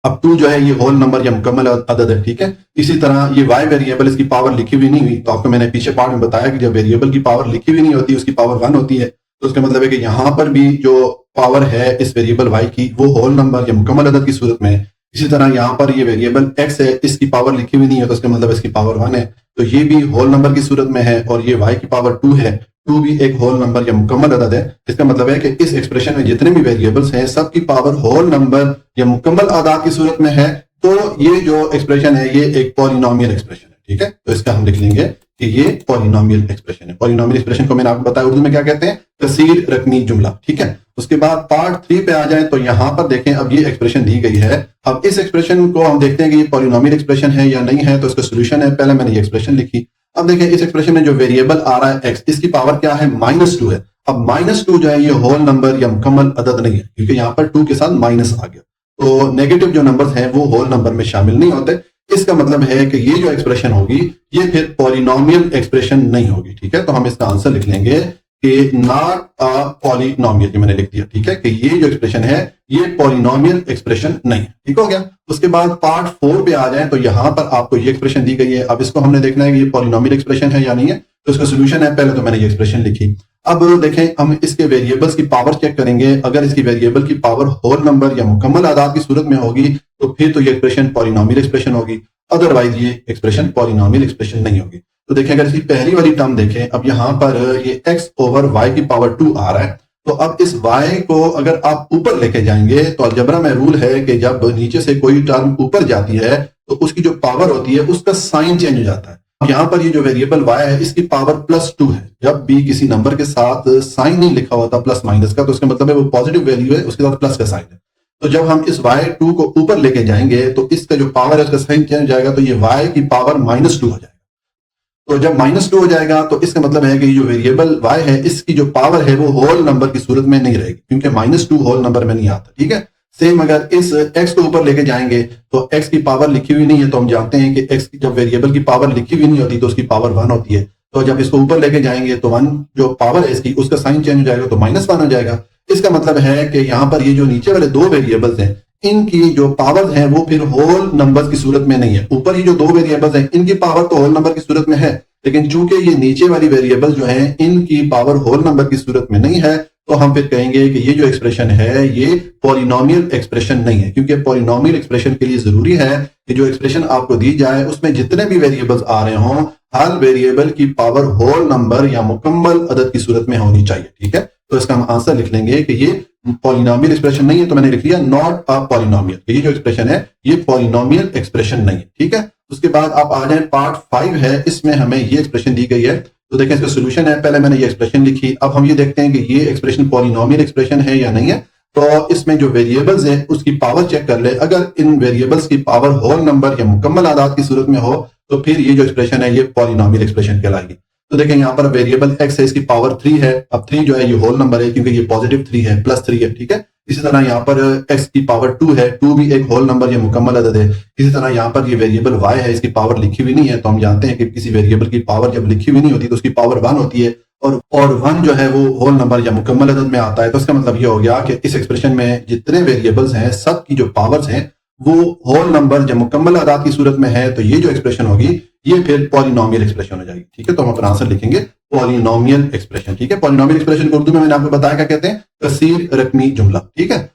अब 2 जो है ये होल नंबर या मुकम्मल अदद है। ठीक है। इसी तरह ये y वेरिएबल, इसकी पावर लिखी हुई नहीं हुई। तो आपको मैंने पीछे पार्ट में बताया कि जब वेरिएबल की पावर लिखी हुई नहीं होती उसकी पावर 1 होती है। तो उसका मतलब है कि यहाँ पर भी जो पावर है इस वेरिएबल y की वो होल नंबर या मुकम्मल अदद की सूरत में है। इसी तरह यहाँ पर ये वेरिएबल x है, इसकी पावर लिखी हुई नहीं है, तो इसका मतलब इसकी पावर 1 है। तो ये भी होल नंबर की सूरत में है और ये y की पावर 2 है। 2 भी एक होल नंबर या मुकम्मल अदद है। इसका मतलब है कि इस एक्सप्रेशन में जितने भी वेरिएबल्स हैं सबकी पावर होल नंबर या मुकम्मल आदाद की सूरत में है। तो ये जो एक्सप्रेशन है ये एक पॉलिनोमियल एक्सप्रेशन है। ठीक है। तो इसका हम लिख लेंगे कि ये पॉलिनोमियल एक्सप्रेशन है। पॉलिनोमियल एक्सप्रेशन को मैंने आपको बताया उर्दू में क्या कहते हैं, कसीर रकमी जुमला। ठीक है। उसके बाद पार्ट 3 पे आ जाए तो यहाँ पर देखें अब ये एक्सप्रेशन दी गई है। अब इस एक्सप्रेशन को हम देखते हैं कि ये पॉलिनोमियल एक्सप्रेशन है या नहीं है। तो इसका सोल्यूशन है, पहले मैंने ये एक्सप्रेशन लिखी। अब देखें इस एक्सप्रेशन में जो वेरिएबल आ रहा है x, इसकी पावर क्या है, -2 है। अब -2 जो है ये होल नंबर या मुकम्मल अदद नहीं है क्योंकि यहाँ पर 2 के साथ माइनस आ गया। तो नेगेटिव जो नंबर्स हैं वो होल नंबर में शामिल नहीं होते। इसका मतलब है कि ये जो एक्सप्रेशन होगी ये फिर पॉलिनोमियल एक्सप्रेशन नहीं होगी। ठीक है। तो हम इसका आंसर लिख लेंगे कि नॉट अ पॉलिनोमियल, ये मैंने लिख दिया। ठीक है। कि ये जो एक्सप्रेशन है ये पॉलिनोमियल एक्सप्रेशन नहीं है। ठीक हो गया। उसके बाद पार्ट 4 पे आ जाए तो यहाँ पर आपको ये एक्सप्रेशन दी गई है। अब इसको हमने देखना है कि ये पॉलिनोमियल एक्सप्रेशन है या नहीं है। तो इसका सोल्यूशन है, पहले तो मैंने ये एक्सप्रेशन लिखी। अब देखें हम इसके वेरिएबल्स की पावर चेक करेंगे। अगर इसकी वेरिएबल की पावर होल नंबर या मुकम्मल आदाद की सूरत में होगी तो फिर तो ये एक्सप्रेशन पॉलिनोमियल एक्सप्रेशन होगी, अदरवाइज ये एक्सप्रेशन पॉलिनोमियल एक्सप्रेशन नहीं होगी। तो देखें अगर इसकी पहली वाली टर्म देखें, अब यहाँ पर ये x ओवर y की पावर 2 आ रहा है। तो अब इस y को अगर आप ऊपर लेके जाएंगे तो अलजेब्रा में रूल है कि जब नीचे से कोई टर्म ऊपर जाती है तो उसकी जो पावर होती है उसका साइन चेंज हो जाता है। अब यहाँ पर ये जो वेरिएबल y है इसकी पावर +2 है। जब भी किसी नंबर के साथ साइन नहीं लिखा होता प्लस माइनस का, तो उसका मतलब है वो पॉजिटिव वैल्यू है, उसके साथ प्लस का साइन है। तो जब हम इस y2 को ऊपर लेके जाएंगे तो इसका जो पावर है उसका साइन चेंज हो जाएगा, तो ये y की पावर -2 हो जाएगा। तो जब -2 हो जाएगा तो इसका मतलब है कि जो वेरिएबल y है इसकी जो पावर है वो होल नंबर की सूरत में नहीं रहेगी क्योंकि -2 होल नंबर में नहीं आता। ठीक है। सेम अगर इस x को ऊपर लेके जाएंगे तो x की पावर लिखी हुई नहीं है, तो हम जानते हैं कि x की जब वेरिएबल की पावर लिखी हुई नहीं होती तो उसकी पावर 1 होती है। तो जब इसको ऊपर लेके जाएंगे तो 1 जो पावर है इसकी उसका साइन चेंज हो जाएगा तो -1 हो जाएगा। इसका मतलब है कि यहाँ पर ये जो नीचे वाले दो वेरिएबल्स हैं इनकी जो पावर है वो फिर होल नंबर की सूरत में नहीं है। ऊपर ही जो दो वेरिएबल्स हैं इनकी पावर तो होल नंबर की सूरत में है, लेकिन चूंकि ये नीचे वाली वेरिएबल जो है इनकी पावर होल नंबर की सूरत में नहीं है, तो हम फिर कहेंगे कि ये जो एक्सप्रेशन है ये पॉलिनोमियल एक्सप्रेशन नहीं है। क्योंकि पॉलिनोमियल एक्सप्रेशन के लिए जरूरी है कि जो एक्सप्रेशन आपको दी जाए उसमें जितने भी वेरिएबल्स आ रहे हों हर वेरिएबल की पावर होल नंबर या मुकम्मल अदद की सूरत में होनी चाहिए। ठीक है। तो इसका हम आंसर लिख लेंगे कि ये पॉलिनोमियल एक्सप्रेशन नहीं है, तो मैंने लिख लिया नॉट अ पॉलिनोमियल। ये जो एक्सप्रेशन है ये पॉलिनोमियल एक्सप्रेशन नहीं है। ठीक है। उसके बाद आप आ जाए पार्ट 5 है, इसमें हमें ये एक्सप्रेशन दी गई है। तो देखें इसका सोल्यूशन है, पहले मैंने ये एक्सप्रेशन लिखी। अब हम ये देखते हैं कि ये एक्सप्रेशन पॉलिनोमियल एक्सप्रेशन है या नहीं है। तो इसमें जो वेरिएबल्स है उसकी पावर चेक कर ले। अगर इन वेरिएबल्स की पावर होल नंबर या मुकम्मल आदाद की सूरत में हो तो फिर ये जो एक्सप्रेशन है ये पॉलिनोमियल एक्सप्रेशन कहलाएगी। तो देखें यहाँ पर वेरिएबल x है, इसकी पावर 3 है। अब 3 जो है ये होल नंबर है क्योंकि ये पॉजिटिव 3 है, +3 है। ठीक है। इसी तरह यहाँ पर x की पावर 2 है, 2 भी एक होल नंबर या मुकम्मल अदद है। इसी तरह यहाँ पर ये वेरिएबल y है, इसकी पावर लिखी हुई नहीं है, तो हम जानते हैं कि किसी वेरिएबल की पावर जब लिखी हुई नहीं होती तो उसकी पावर 1 होती है, और 1 जो है वो होल नंबर या मुकम्मल अदद में आता है। तो इसका मतलब ये हो गया कि इस एक्सप्रेशन में जितने वेरिएबल्स हैं सब की जो पावर्स हैं वो होल नंबर या मुकम्मल अदाद की सूरत में है, तो ये जो एक्सप्रेशन होगी ये फिर पॉलिनोमियल एक्सप्रेशन हो जाएगी। ठीक है, तो हम अपना आंसर लिखेंगे पॉलिनोमियल एक्सप्रेशन। ठीक है, पॉलिनोमियल एक्सप्रेशन को उर्दू में मैंने आपको बताया क्या कहते हैं, कसीर रकमी जुमला। ठीक है,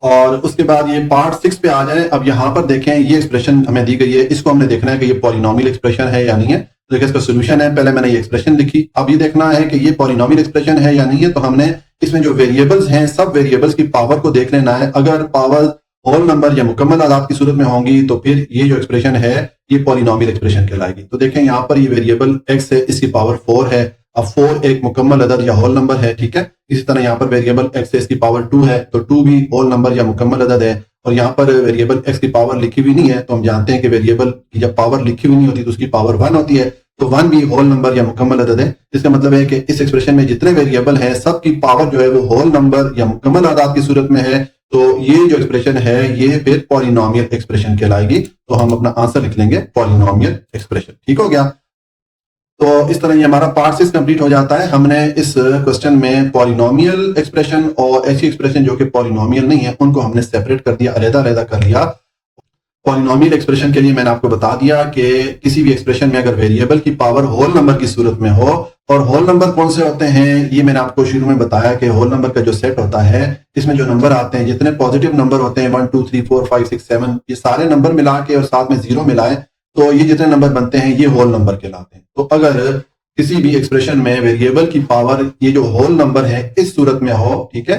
और उसके बाद ये पार्ट 6 पे आ जाए। अब यहाँ पर देखें ये एक्सप्रेशन हमें दी गई है, इसको हमने देखना है कि ये पॉलिनोमियल एक्सप्रेशन है या नहीं है। तो देखिए इसका सोल्यूशन है, पहले मैंने ये एक्सप्रेशन लिखी, अब ये देखना है कि ये पॉलिनोमियल एक्सप्रेशन है या नहीं है। तो हमने इसमें जो वेरिएबल्स हैं सब वेरिएबल्स की पावर को देख लेना है। अगर पावर होल नंबर या मुकम्मल आदाद की सूरत में होंगी तो फिर ये जो एक्सप्रेशन है ये पॉलिनोमियल एक्सप्रेशन कहलाएगी। तो देखें यहाँ पर ये वेरिएबल x है, इसकी पावर 4 है। अब 4 एक मुकम्मल अदद या होल नंबर है। ठीक है, इसी तरह यहाँ पर वेरिएबल x है, इसकी पावर 2 है, तो 2 भी होल नंबर या मुकम्मल अदद है। और यहाँ पर वेरिएबल x की पावर लिखी हुई नहीं है, तो हम जानते हैं कि वेरिएबल की जब पावर लिखी हुई नहीं होती तो उसकी पावर 1 होती है, तो 1 भी होल नंबर या मुकम्मल अदद है। इसका मतलब है कि इस एक्सप्रेशन में जितने वेरिएबल हैं सब की पावर जो है वो होल नंबर या मुकम्मल आदाद की सूरत में है, तो ये जो एक्सप्रेशन है ये फिर पॉलिनोमियल एक्सप्रेशन कहलाएगी। तो हम अपना आंसर लिख लेंगे पॉलिनोमियल एक्सप्रेशन। ठीक हो गया, तो इस तरह ये हमारा पार्ट 6 कंप्लीट हो जाता है। हमने इस क्वेश्चन में पॉलिनोमियल एक्सप्रेशन और ऐसी एक्सप्रेशन जो कि पॉलिनोमियल नहीं है उनको हमने सेपरेट कर दिया, अलग-अलग कर लिया। पॉलिनोमियल एक्सप्रेशन के लिए मैंने आपको बता दिया कि किसी भी एक्सप्रेशन में अगर वेरिएबल की पावर होल नंबर की सूरत में हो, और होल नंबर कौन से होते हैं ये मैंने आपको शुरू में बताया कि होल नंबर का जो सेट होता है इसमें जो नंबर आते हैं, जितने पॉजिटिव नंबर होते हैं 1 2 3 4 5 6 7, ये सारे नंबर मिला के और साथ में जीरो मिलाए तो ये जितने नंबर बनते हैं ये होल नंबर कहलाते हैं। तो अगर किसी भी एक्सप्रेशन में वेरिएबल की पावर ये जो होल नंबर है इस सूरत में हो, ठीक है,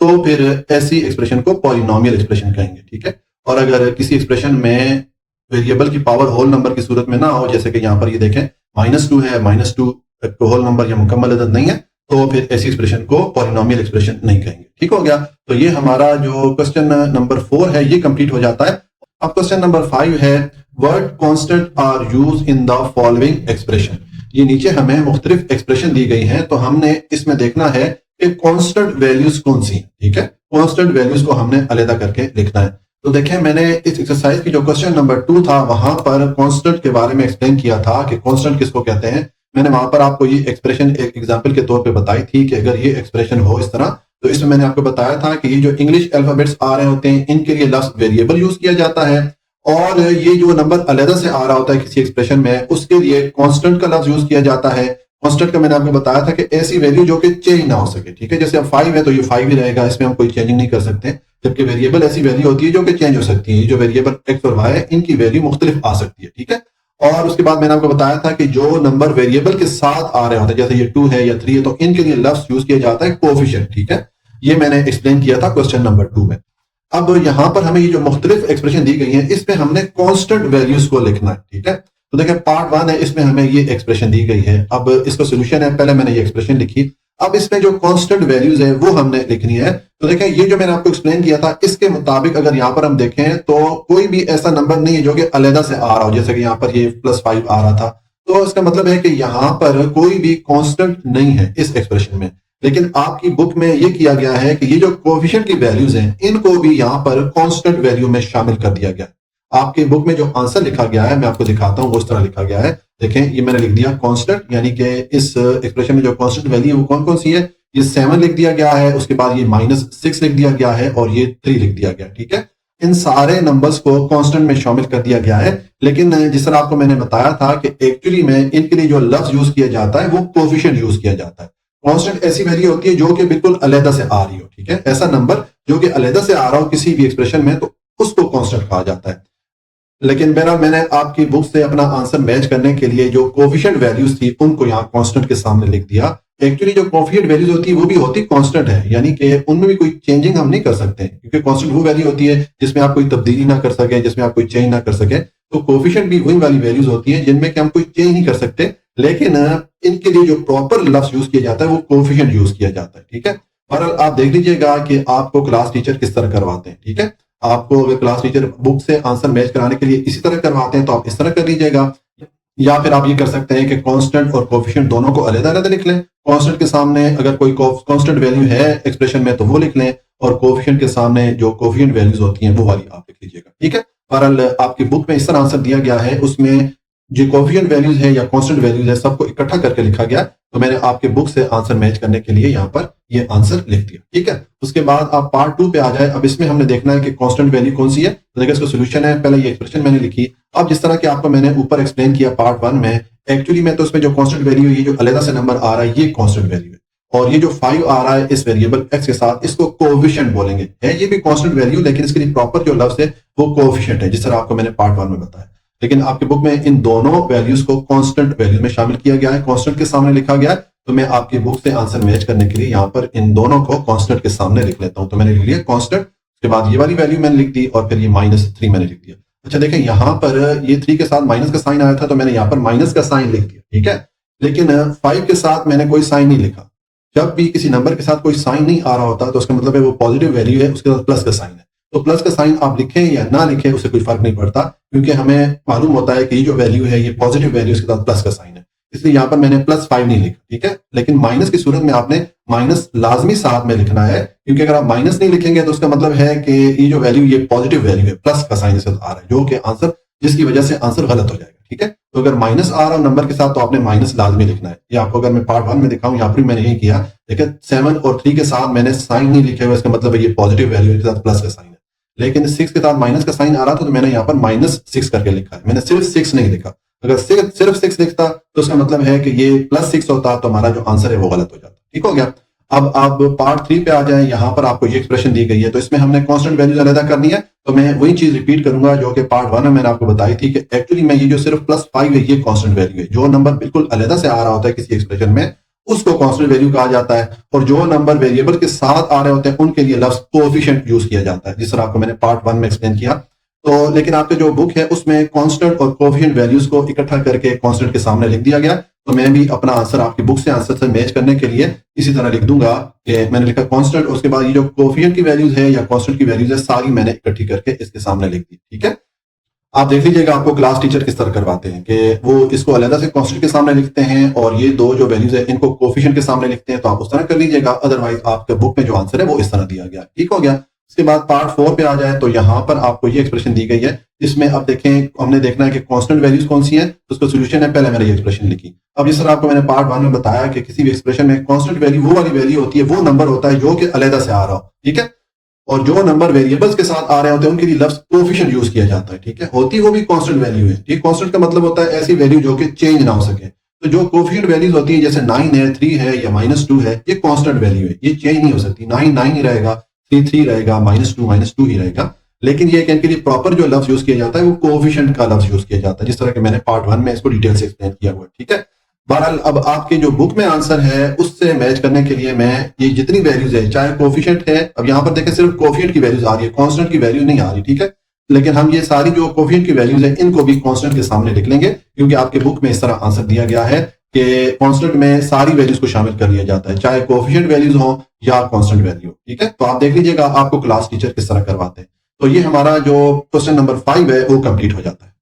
तो फिर ऐसी एक्सप्रेशन को पॉलिनोमियल एक्सप्रेशन कहेंगे। ठीक है, और अगर किसी एक्सप्रेशन में वेरिएबल की पावर होल नंबर की सूरत में ना हो, जैसे कि यहाँ पर ये देखें -2 है, -2 होल नंबर या मुकम्मल अदद नहीं है, तो फिर ऐसी एक्सप्रेशन को पॉलिनोमियल एक्सप्रेशन नहीं कहेंगे। ठीक हो गया, तो ये हमारा जो क्वेश्चन नंबर 4 है ये कंप्लीट हो जाता है। अब क्वेश्चन नंबर 5 है, word constant are used in the following expression. ये नीचे हमें मुख्तलिफ एक्सप्रेशन दी गई हैं, तो हमने इसमें देखना है कि कांस्टेंट वैल्यूज कौन सी हैं। ठीक है, कांस्टेंट वैल्यूज को हमने अलग करके लिखना है। तो देखें मैंने इस एक्सरसाइज की जो क्वेश्चन नंबर 2 था वहां पर कांस्टेंट के बारे में एक्सप्लेन किया था कि कांस्टेंट किसको कहते हैं। मैंने वहां पर आपको ये एक्सप्रेशन एक एग्जांपल के तौर पे बताई थी कि अगर ये एक्सप्रेशन हो इस तरह, तो इसमें मैंने आपको बताया था कि ये जो इंग्लिश अल्फाबेट्स आ रहे होते हैं इनके लिए लफ्ज वेरिएबल यूज किया जाता है, और ये जो नंबर अलग से आ रहा होता है किसी एक्सप्रेशन में उसके लिए कांस्टेंट का लफ्ज यूज किया जाता है। कांस्टेंट का मैंने आपको बताया था कि ऐसी वैल्यू जो कि चेंज ना हो सके। ठीक है, जैसे अब 5 है तो ये 5 ही रहेगा, इसमें हम कोई चेंजिंग नहीं कर सकते, जबकि वेरिएबल ऐसी वैल्यू होती है जो कि चेंज हो सकती है। जो वेरिएबल एक्स और वाई है इनकी वैल्यू मुख्तलिफ आ सकती है। ठीक है, और उसके बाद मैंने आपको बताया था कि जो नंबर वेरिएबल के साथ आ रहे होते हैं, जैसे ये 2 है या 3 है, तो इनके लिए लफ्ज यूज किया जाता है कोएफिशिएंट। ठीक है, ये मैंने एक्सप्लेन किया था क्वेश्चन नंबर 2 में। अब यहां पर हमें ये जो मुख्तलिफ एक्सप्रेशन दी गई है इसमें हमने कांस्टेंट वैल्यूज को लिखना है। ठीक है, तो देखिए पार्ट 1 है, इसमें हमें ये एक्सप्रेशन दी गई है। अब इसका सोल्यूशन है, पहले मैंने ये एक्सप्रेशन लिखी, अब इसमें जो कांस्टेंट वैल्यूज है वो हमने लिखनी है। तो देखें ये जो मैंने आपको एक्सप्लेन किया था इसके मुताबिक अगर यहाँ पर हम देखें तो कोई भी ऐसा नंबर नहीं है जो कि अलग से आ रहा हो, जैसे कि यहाँ पर ये +5 आ रहा था, तो इसका मतलब है कि यहाँ पर कोई भी कांस्टेंट नहीं है इस एक्सप्रेशन में। लेकिन आपकी बुक में ये किया गया है कि ये जो कोएफिशिएंट की वैल्यूज हैं इनको भी यहाँ पर कांस्टेंट वैल्यू में शामिल कर दिया गया है। आपके बुक में जो आंसर लिखा गया है मैं आपको दिखाता हूं, उस तरह लिखा गया है। देखें ये मैंने लिख दिया कांस्टेंट, यानी कि इस एक्सप्रेशन में जो कांस्टेंट वैल्यू है वो कौन कौन सी है, ये 7 लिख दिया गया है, उसके बाद ये -6 लिख दिया गया है और ये 3 लिख दिया गया। ठीक है, इन सारे नंबर्स को कांस्टेंट में शामिल कर दिया गया है। लेकिन जिस तरह आपको मैंने बताया था कि एक्चुअली में इनके लिए जो लफ्ज यूज किया जाता है वो कोएफिशिएंट यूज किया जाता है। कांस्टेंट ऐसी वैल्यू होती है जो कि बिल्कुल अलग से आ रही हो। ठीक है, ऐसा नंबर जो कि अलग से आ रहा हो किसी भी एक्सप्रेशन में तो उसको कांस्टेंट कहा जाता है। लेकिन बहरहाल मैंने आपकी बुक से अपना आंसर मैच करने के लिए जो कोएफिशिएंट वैल्यूज थी उनको यहाँ कांस्टेंट के सामने लिख दिया। एक्चुअली जो कोएफिशिएंट वैल्यूज होती है वो भी होती कांस्टेंट है, यानी कि उनमें भी कोई चेंजिंग हम नहीं कर सकते, क्योंकि कांस्टेंट वो वैल्यू होती है जिसमें आप कोई तब्दीली ना कर सके, जिसमें आप कोई चेंज ना कर सके। तो कोएफिशिएंट भी वही वाली वैल्यूज होती है जिनमें कि हम कोई चेंज नहीं कर सकते, लेकिन इनके लिए जो प्रॉपर लफ्ज यूज किया जाता है वो कोएफिशिएंट यूज किया जाता है। ठीक है, बहरहाल आप देख लीजिएगा कि आपको क्लास टीचर किस तरह करवाते हैं। ठीक है, आपको अगर क्लास टीचर बुक से आंसर मैच कराने के लिए इसी तरह करवाते हैं तो आप इस तरह कर लीजिएगा, या फिर आप ये कर सकते हैं कि कांस्टेंट और कोएफिशिएंट दोनों को अलग-अलग लिख लें। कांस्टेंट के सामने अगर कोई कांस्टेंट वैल्यू है एक्सप्रेशन में तो वो लिख लें, और कोफिशिएंट के सामने जो कोफिशिएंट वैल्यूज होती हैं वो वाली आप लिख लीजिएगा। ठीक है, बहरहाल आपकी बुक में इस तरह आंसर दिया गया है, उसमें जो कोफिशिएंट वैल्यूज है या कांस्टेंट वैल्यूज है सबको इकट्ठा करके लिखा गया, तो मैंने आपके बुक से आंसर मैच करने के लिए यहाँ पर ये आंसर लिख दिया। ठीक है, उसके बाद आप पार्ट 2 पे आ जाए। अब इसमें हमने देखना है कि कांस्टेंट वैल्यू कौन सी है, तो देखिए इसका सोल्यूशन है। पहले ये एक्सप्रेशन मैंने लिखी। अब जिस तरह की आपको मैंने ऊपर एक्सप्लेन किया पार्ट 1 में, एक्चुअली में तो उसमें जो कांस्टेंट वैल्यू है, ये जो अलग से नंबर आ रहा है ये कांस्टेंट वैल्यू है, और ये जो 5 आ रहा है इस वेरिएबल x के साथ, इसको कोएफिशिएंट बोलेंगे। है ये भी कांस्टेंट वैल्यू, लेकिन इसके लिए प्रॉपर जो लफ्ज है वो कोएफिशिएंट है, जिस तरह आपको मैंने पार्ट 1 में बताया। लेकिन आपके बुक में इन दोनों वैल्यूज को कांस्टेंट वैल्यूज में शामिल किया गया है, कांस्टेंट के सामने लिखा गया है। तो मैं आपकी बुक से आंसर मैच करने के लिए यहाँ पर इन दोनों को कांस्टेंट के सामने लिख लेता हूं। तो मैंने लिख लिया कांस्टेंट, उसके बाद ये वाली वैल्यू मैंने लिख दी, और फिर ये -3 मैंने लिख दिया। अच्छा देखें, यहाँ पर ये 3 के साथ माइनस का साइन आया था, तो मैंने यहाँ पर माइनस का साइन लिख दिया। ठीक है, लेकिन 5 के साथ मैंने कोई साइन नहीं लिखा। जब भी किसी नंबर के साथ कोई साइन नहीं आ रहा होता तो उसका मतलब है वो पॉजिटिव वैल्यू है, उसके साथ प्लस का साइन है। तो प्लस का साइन आप लिखें या ना लिखें उससे कोई फर्क नहीं पड़ता, क्योंकि हमें मालूम होता है कि ये जो वैल्यू है ये पॉजिटिव वैल्यू, इसके साथ प्लस का साइन है, इसलिए यहाँ पर मैंने +5 नहीं लिखा। ठीक है, लेकिन माइनस की सूरत में आपने माइनस लाजमी साथ में लिखना है, क्योंकि अगर आप माइनस नहीं लिखेंगे तो उसका मतलब है कि ये जो वैल्यू ये पॉजिटिव वैल्यू है, प्लस का साइन इसके साथ आ रहा है, जो कि आंसर, जिसकी वजह से आंसर गलत हो जाएगा। ठीक है, तो अगर माइनस आ रहा नंबर के साथ तो आपने माइनस लाजमी लिखना है। ये आपको अगर मैं पार्ट 1 में दिखाऊं, यहाँ पर मैंने यही किया। देखिए 7 और 3 के साथ मैंने साइन नहीं लिखे हुए, इसका मतलब है ये पॉजिटिव वैल्यू के साथ प्लस का साइन है। लेकिन 6 के साथ माइनस का साइन आ रहा था, तो मैंने यहाँ पर -6 करके लिखा है, मैंने सिर्फ 6 नहीं लिखा। अगर सिर्फ 6 लिखता तो उसका मतलब है कि ये +6 होता, तो हमारा जो आंसर है वो गलत हो जाता। ठीक हो गया। अब आप पार्ट 3 पे आ जाए। यहाँ पर आपको ये एक्सप्रेशन दी गई है, तो इसमें हमने कांस्टेंट वैल्यूज अलग करनी है। तो मैं वही चीज रिपीट करूंगा जो कि पार्ट 1 में मैंने आपको बताई थी, कि एक्चुअली में ये जो सिर्फ +5 है ये कांस्टेंट वैल्यू है। जो नंबर बिल्कुल अलग से आ रहा होता है किसी एक्सप्रेशन में, उसको कांस्टेंट वैल्यू कहा जाता है, और जो नंबर वेरिएबल के साथ आ रहे होते हैं उनके लिए लफ्ज कोएफिशिएंट यूज किया जाता है, जिस तरह आपको मैंने पार्ट 1 में एक्सप्लेन किया। तो लेकिन आपके जो बुक है उसमें कांस्टेंट और कोएफिशिएंट वैल्यूज को इकट्ठा करके कांस्टेंट के सामने लिख दिया गया। तो मैं भी अपना आंसर आपकी बुक से आंसर से मैच करने के लिए इसी तरह लिख दूंगा कि मैंने लिखा कांस्टेंट, उसके बाद ये जो कोएफिशिएंट की वैल्यूज है या कांस्टेंट की वैल्यूज है सारी मैंने इकट्ठी करके इसके सामने लिख दी। ठीक है, आप देख लीजिएगा आपको क्लास टीचर किस तरह करवाते हैं कि वो इसको अलग से कांस्टेंट के सामने लिखते हैं, और ये दो जो वैल्यूज है इनको कोएफिशिएंट के सामने लिखते हैं। तो आप उस तरह कर लीजिएगा, अदरवाइज आपके बुक में जो आंसर है वो इस तरह दिया गया। ठीक हो गया। उसके बाद पार्ट 4 पे आ जाए, तो यहाँ पर आपको ये एक्सप्रेशन दी गई है, जिसमें अब देखें हमने देखना है कि कांस्टेंट वैल्यूज कौन सी हैं, तो उसका सोल्यूशन है। पहले मैंने ये एक्सप्रेशन लिखी। अब जिस तरह आपको मैंने पार्ट 1 में बताया कि किसी भी एक्सप्रेशन में कांस्टेंट वैल्यू वो वाली वैल्यू होती है, वो नंबर होता है जो कि अलग से आ रहा हो। ठीक है, और जो नंबर वेरिएबल्स के साथ आ रहे होते हैं उनके लिए लफ्ज कोएफिशिएंट यूज किया जाता है। ठीक है, होती वो भी कांस्टेंट वैल्यू है। ठीक, कांस्टेंट का मतलब होता है ऐसी वैल्यू जो कि चेंज ना हो सके। तो जो कोएफिशिएंट वैल्यूज होती है, जैसे 9 है, 3 है या -2 है, ये कांस्टेंट वैल्यू है, ये चेंज नहीं हो सकती। 9 9 ही रहेगा, 3 3 रहेगा, -2 ही रहेगा। लेकिन ये इनके लिए प्रॉपर जो लफ्ज यूज किया जाता है वो कोएफिशिएंट का लफ्ज यूज किया जाता है, जिस तरह के मैंने पार्ट 1 में इसको डिटेल से एक्सप्लेन किया हुआ है। ठीक है, बहरहाल अब आपके जो बुक में आंसर है उससे मैच करने के लिए मैं ये जितनी वैल्यूज है, चाहे कोएफिशिएंट है, अब यहाँ पर देखें सिर्फ कोएफिशिएंट की वैल्यूज आ रही है, कांस्टेंट की वैल्यू नहीं आ रही। ठीक है, लेकिन हम ये सारी जो कोएफिशिएंट की वैल्यूज है इनको भी कांस्टेंट के सामने लिख लेंगे, क्योंकि आपके बुक में इस तरह आंसर दिया गया है कि कांस्टेंट में सारी वैल्यूज को शामिल कर लिया जाता है, चाहे कोएफिशिएंट वैल्यूज हो या कांस्टेंट वैल्यू। ठीक है, तो आप देख लीजिएगा आपको क्लास टीचर किस तरह करवाते हैं। तो ये हमारा जो क्वेश्चन नंबर 5 है वो कंप्लीट हो जाता है।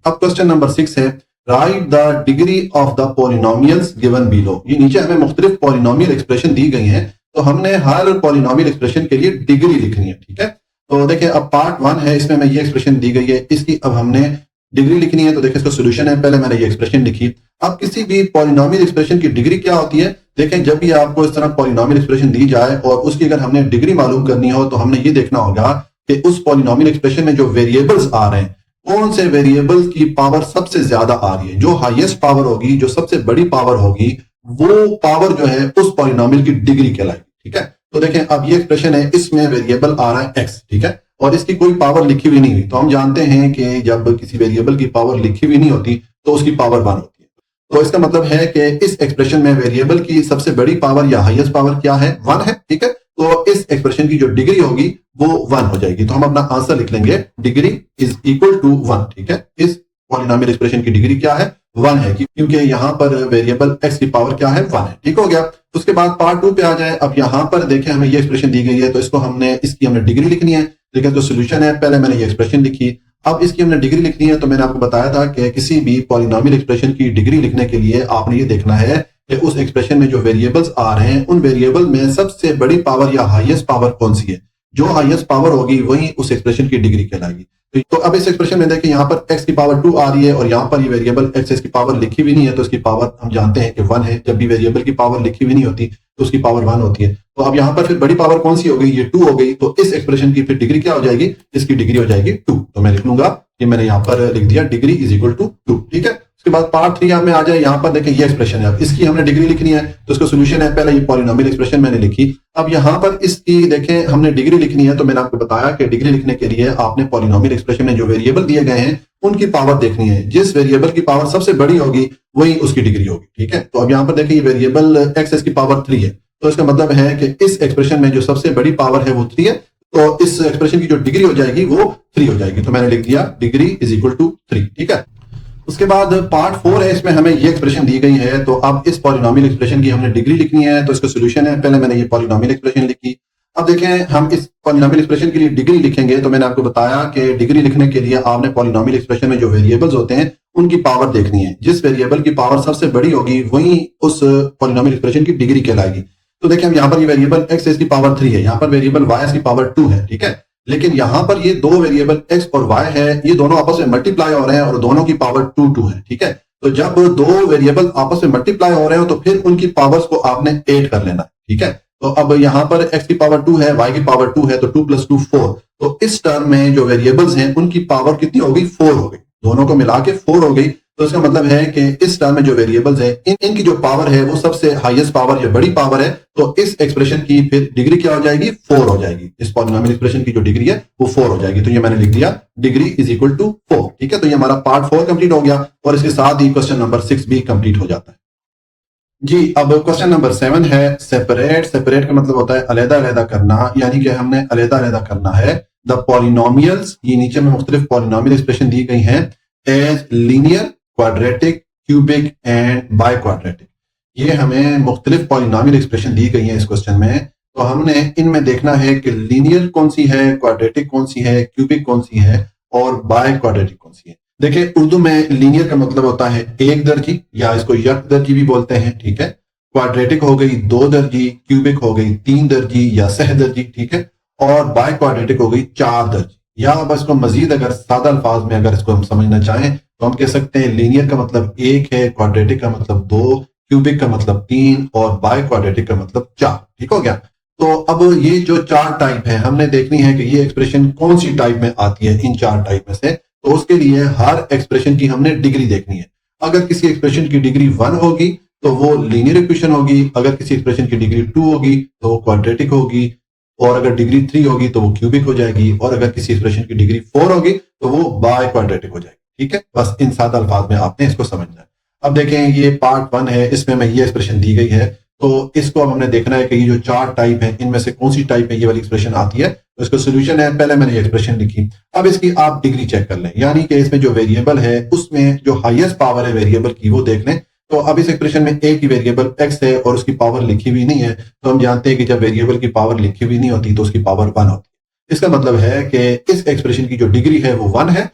अब क्वेश्चन नंबर 6 है, right the degree of the polynomials given below. ये नीचे हमें मुख्तलिफ पॉलिनोमियल एक्सप्रेशन दी गई हैं, तो हमने हर पॉलिनोमियल एक्सप्रेशन के लिए डिग्री लिखनी है। ठीक है, तो देखिए अब पार्ट 1 है, इसमें मैं ये एक्सप्रेशन दी गई है, इसकी अब हमने डिग्री लिखनी है। तो देखिए इसका सोल्यूशन है, पहले मैंने ये एक्सप्रेशन लिखी। अब किसी भी पॉलिनोमियल एक्सप्रेशन की डिग्री क्या होती है, देखें जब भी आपको इस तरह पॉलिनोमियल एक्सप्रेशन दी जाए और उसकी अगर हमने डिग्री मालूम करनी हो, तो हमने ये देखना होगा कि उस पॉलिनोमियल एक्सप्रेशन में जो वेरिएबल्स आ रहे हैं, कौन से वेरिएबल की पावर सबसे ज्यादा आ रही है। जो हाईएस्ट पावर होगी, जो सबसे बड़ी पावर होगी, वो पावर जो है उस पॉलिनोमियल की डिग्री कहलाएगी। ठीक है, तो देखें अब ये एक्सप्रेशन है, इसमें वेरिएबल आ रहा है x। ठीक है, और इसकी कोई पावर लिखी हुई नहीं हुई। तो हम जानते हैं कि जब किसी वेरिएबल की पावर लिखी हुई नहीं होती तो उसकी पावर 1 होती है। तो इसका मतलब है कि इस एक्सप्रेशन में वेरिएबल की सबसे बड़ी पावर या हाईएस्ट पावर क्या है, 1 है। ठीक है, तो इस एक्सप्रेशन की जो डिग्री होगी वो 1 हो जाएगी। तो हम अपना आंसर लिख लेंगे, डिग्री इज इक्वल टू 1। ठीक है, इस पॉलिनोमियल एक्सप्रेशन की डिग्री क्या है, 1 है, क्योंकि यहाँ पर वेरिएबल x की पावर क्या है, 1 है। ठीक हो गया। उसके बाद पार्ट 2 पे आ जाए। अब यहाँ पर देखें हमें ये एक्सप्रेशन दी गई है, तो इसको इसकी हमने डिग्री लिखनी है। देखिए तो सोल्यूशन है, पहले मैंने ये एक्सप्रेशन लिखी, अब इसकी हमने डिग्री लिखनी है। तो मैंने आपको बताया था कि किसी भी पॉलिनोमियल एक्सप्रेशन की डिग्री लिखने के लिए आपने ये देखना है कि उस एक्सप्रेशन में जो वेरिएबल्स आ रहे हैं उन वेरिएबल में सबसे बड़ी पावर या हाईएस्ट पावर कौन सी है। जो हाईएस्ट पावर होगी वही उस एक्सप्रेशन की डिग्री कहलाएगी। तो अब इस एक्सप्रेशन में देखिए यहाँ पर x की पावर 2 आ रही है और यहाँ पर ये वेरिएबल x इसकी पावर लिखी हुई नहीं है, तो इसकी पावर हम जानते हैं कि 1 है। जब भी वेरिएबल की पावर लिखी हुई नहीं होती तो उसकी पावर 1 होती है। तो अब यहाँ पर फिर बड़ी पावर कौन सी हो गई, ये 2 हो गई। तो इस एक्सप्रेशन की फिर डिग्री क्या हो जाएगी, इसकी डिग्री हो जाएगी 2। तो मैं लिख लूंगा, ये मैंने यहाँ पर लिख दिया, डिग्री इज इक्वल टू 2। ठीक है, उसके बाद पार्ट 3 में आ जाए। यहाँ पर देखें ये एक्सप्रेशन है, अब इसकी हमने डिग्री लिखनी है तो इसका सोल्यूशन है, पहले ये पॉलिनोमियल एक्सप्रेशन मैंने लिखी। अब यहाँ पर इसकी देखें हमने डिग्री लिखनी है, तो मैंने आपको बताया कि डिग्री लिखने के लिए आपने पॉलिनोमियल एक्सप्रेशन में जो वेरिएबल दिए गए हैं उनकी पावर देखनी है। जिस वेरिएबल की पावर सबसे बड़ी होगी वही उसकी डिग्री होगी। ठीक है, तो अब यहाँ पर देखिए ये वेरिएबल एक्स इसकी पावर 3 है, तो इसका मतलब है कि इस एक्सप्रेशन में जो सबसे बड़ी पावर है वो 3 है, तो इस एक्सप्रेशन की जो डिग्री हो जाएगी वो 3 हो जाएगी। तो मैंने लिख दिया डिग्री इज इक्वल टू 3। ठीक है, उसके बाद पार्ट 4 है, इसमें हमें ये एक्सप्रेशन दी गई है। तो अब इस पॉलिनोमियल एक्सप्रेशन की हमने डिग्री लिखनी है, तो इसका सोल्यूशन है, पहले मैंने ये पॉलिनोमियल एक्सप्रेशन लिखी। अब देखें हम इस पॉलिनोमियल एक्सप्रेशन के लिए डिग्री लिखेंगे, तो मैंने आपको बताया कि डिग्री लिखने के लिए आपने पॉलिनोमियल एक्सप्रेशन में जो वेरिएबल्स होते हैं उनकी पावर देखनी है। जिस वेरिएबल की पावर सबसे बड़ी होगी वही उस पॉलिनोमियल एक्सप्रेशन की डिग्री कहलाएगी। तो देखिए हम यहाँ पर ये वेरिएबल एक्स इसकी पावर 3 है, यहाँ पर वेरिएबल वाई इसकी पावर 2 है। ठीक है, लेकिन यहां पर ये दो वेरिएबल x और y है, ये दोनों आपस में मल्टीप्लाई हो रहे हैं और दोनों की पावर 2 है। ठीक है, तो जब दो वेरिएबल आपस में मल्टीप्लाई हो रहे हो तो फिर उनकी पावर्स को आपने ऐड कर लेना। ठीक है, तो अब यहां पर x की पावर 2 है, y की पावर 2 है, तो 2 + 2 4। तो इस टर्म में जो वेरिएबल्स हैं उनकी पावर कितनी हो गई, 4 हो गई, दोनों को मिला के 4 हो गई। तो इसका मतलब है कि इस टर्म में जो वेरिएबल्स है इनकी जो पावर है वो सबसे हाईएस्ट पावर या बड़ी पावर है। तो इस एक्सप्रेशन की फिर डिग्री क्या हो जाएगी, 4 हो जाएगी। इस पॉलिनोमियल एक्सप्रेशन की जो डिग्री है वो 4 हो जाएगी। तो ये मैंने लिख दिया डिग्री इज इक्वल टू 4। ठीक है, तो ये हमारा पार्ट 4 कंप्लीट हो गया और इसके साथ ही क्वेश्चन नंबर 6 भी कंप्लीट हो जाता है जी। अब क्वेश्चन नंबर 7 है सेपरेट। सेपरेट का मतलब होता है अलग अलग करना, यानी कि हमने अलग अलग करना है द पॉलिनोमियल्स। ये नीचे में मुख्तलिफ पॉलिनोमियल एक्सप्रेशन दी गई हैं as linear, quadratic, cubic and biquadratic. ये हमें मुख्तलिफ पॉलिनोमियल एक्सप्रेशन दी गई हैं इस क्वेश्चन में। तो हमने इनमें देखना है कि लीनियर कौन सी है, क्वाड्रेटिक कौन सी है, क्यूबिक कौन सी है और बाय क्वाड्रेटिक कौन सी है। देखिए उर्दू में लीनियर का मतलब होता है एक दर्जी या इसको यक दर्जी भी बोलते हैं। ठीक है, क्वाड्रेटिक हो गई 2 दर्जी, क्यूबिक हो गई 3 दर्जी या सह दर्जी। ठीक है, और बाय क्वाड्रेटिक हो गई 4 दर्जी। या अब इसको मजीद अगर सादा अल्फाज में अगर इसको हम समझना चाहें तो हम कह सकते हैं लीनियर का मतलब 1 है, क्वाड्रेटिक का मतलब 2, क्यूबिक का मतलब 3 और बाय क्वाड्रेटिक का मतलब 4। ठीक हो गया। तो अब ये जो 4 टाइप है हमने देखनी है कि ये एक्सप्रेशन कौन सी टाइप में आती है इन 4 टाइप में से। तो उसके लिए हर एक्सप्रेशन की हमने डिग्री देखनी है। अगर किसी एक्सप्रेशन की डिग्री 1 होगी तो वो लीनियर इक्वेशन होगी, अगर किसी एक्सप्रेशन की डिग्री 2 होगी तो वो क्वाड्रेटिक होगी, और अगर डिग्री 3 होगी तो वो क्यूबिक हो जाएगी, और अगर किसी एक्सप्रेशन की डिग्री 4 होगी तो वो बाय क्वाड्रेटिक हो जाएगी। ठीक है, बस इन सादा अल्फाज में आपने इसको समझना है। अब देखें ये पार्ट 1 है, इसमें मैं ये एक्सप्रेशन दी गई है। तो इसको अब हमने देखना है कि ये जो 4 टाइप है इनमें से कौन सी टाइप में ये वाली एक्सप्रेशन आती है। तो इसका सोल्यूशन है, पहले मैंने ये एक्सप्रेशन लिखी, अब इसकी आप डिग्री चेक कर लें, यानी कि इसमें जो वेरिएबल है उसमें जो हाईएस्ट पावर है वेरिएबल की वो देख लें। तो अब इस एक्सप्रेशन में एक ही वेरिएबल x है और उसकी पावर लिखी हुई नहीं है, तो हम जानते हैं कि जब वेरिएबल की पावर लिखी हुई नहीं होती तो उसकी पावर 1 होती है। इसका मतलब है कि इस एक्सप्रेशन की जो डिग्री है वो 1 है,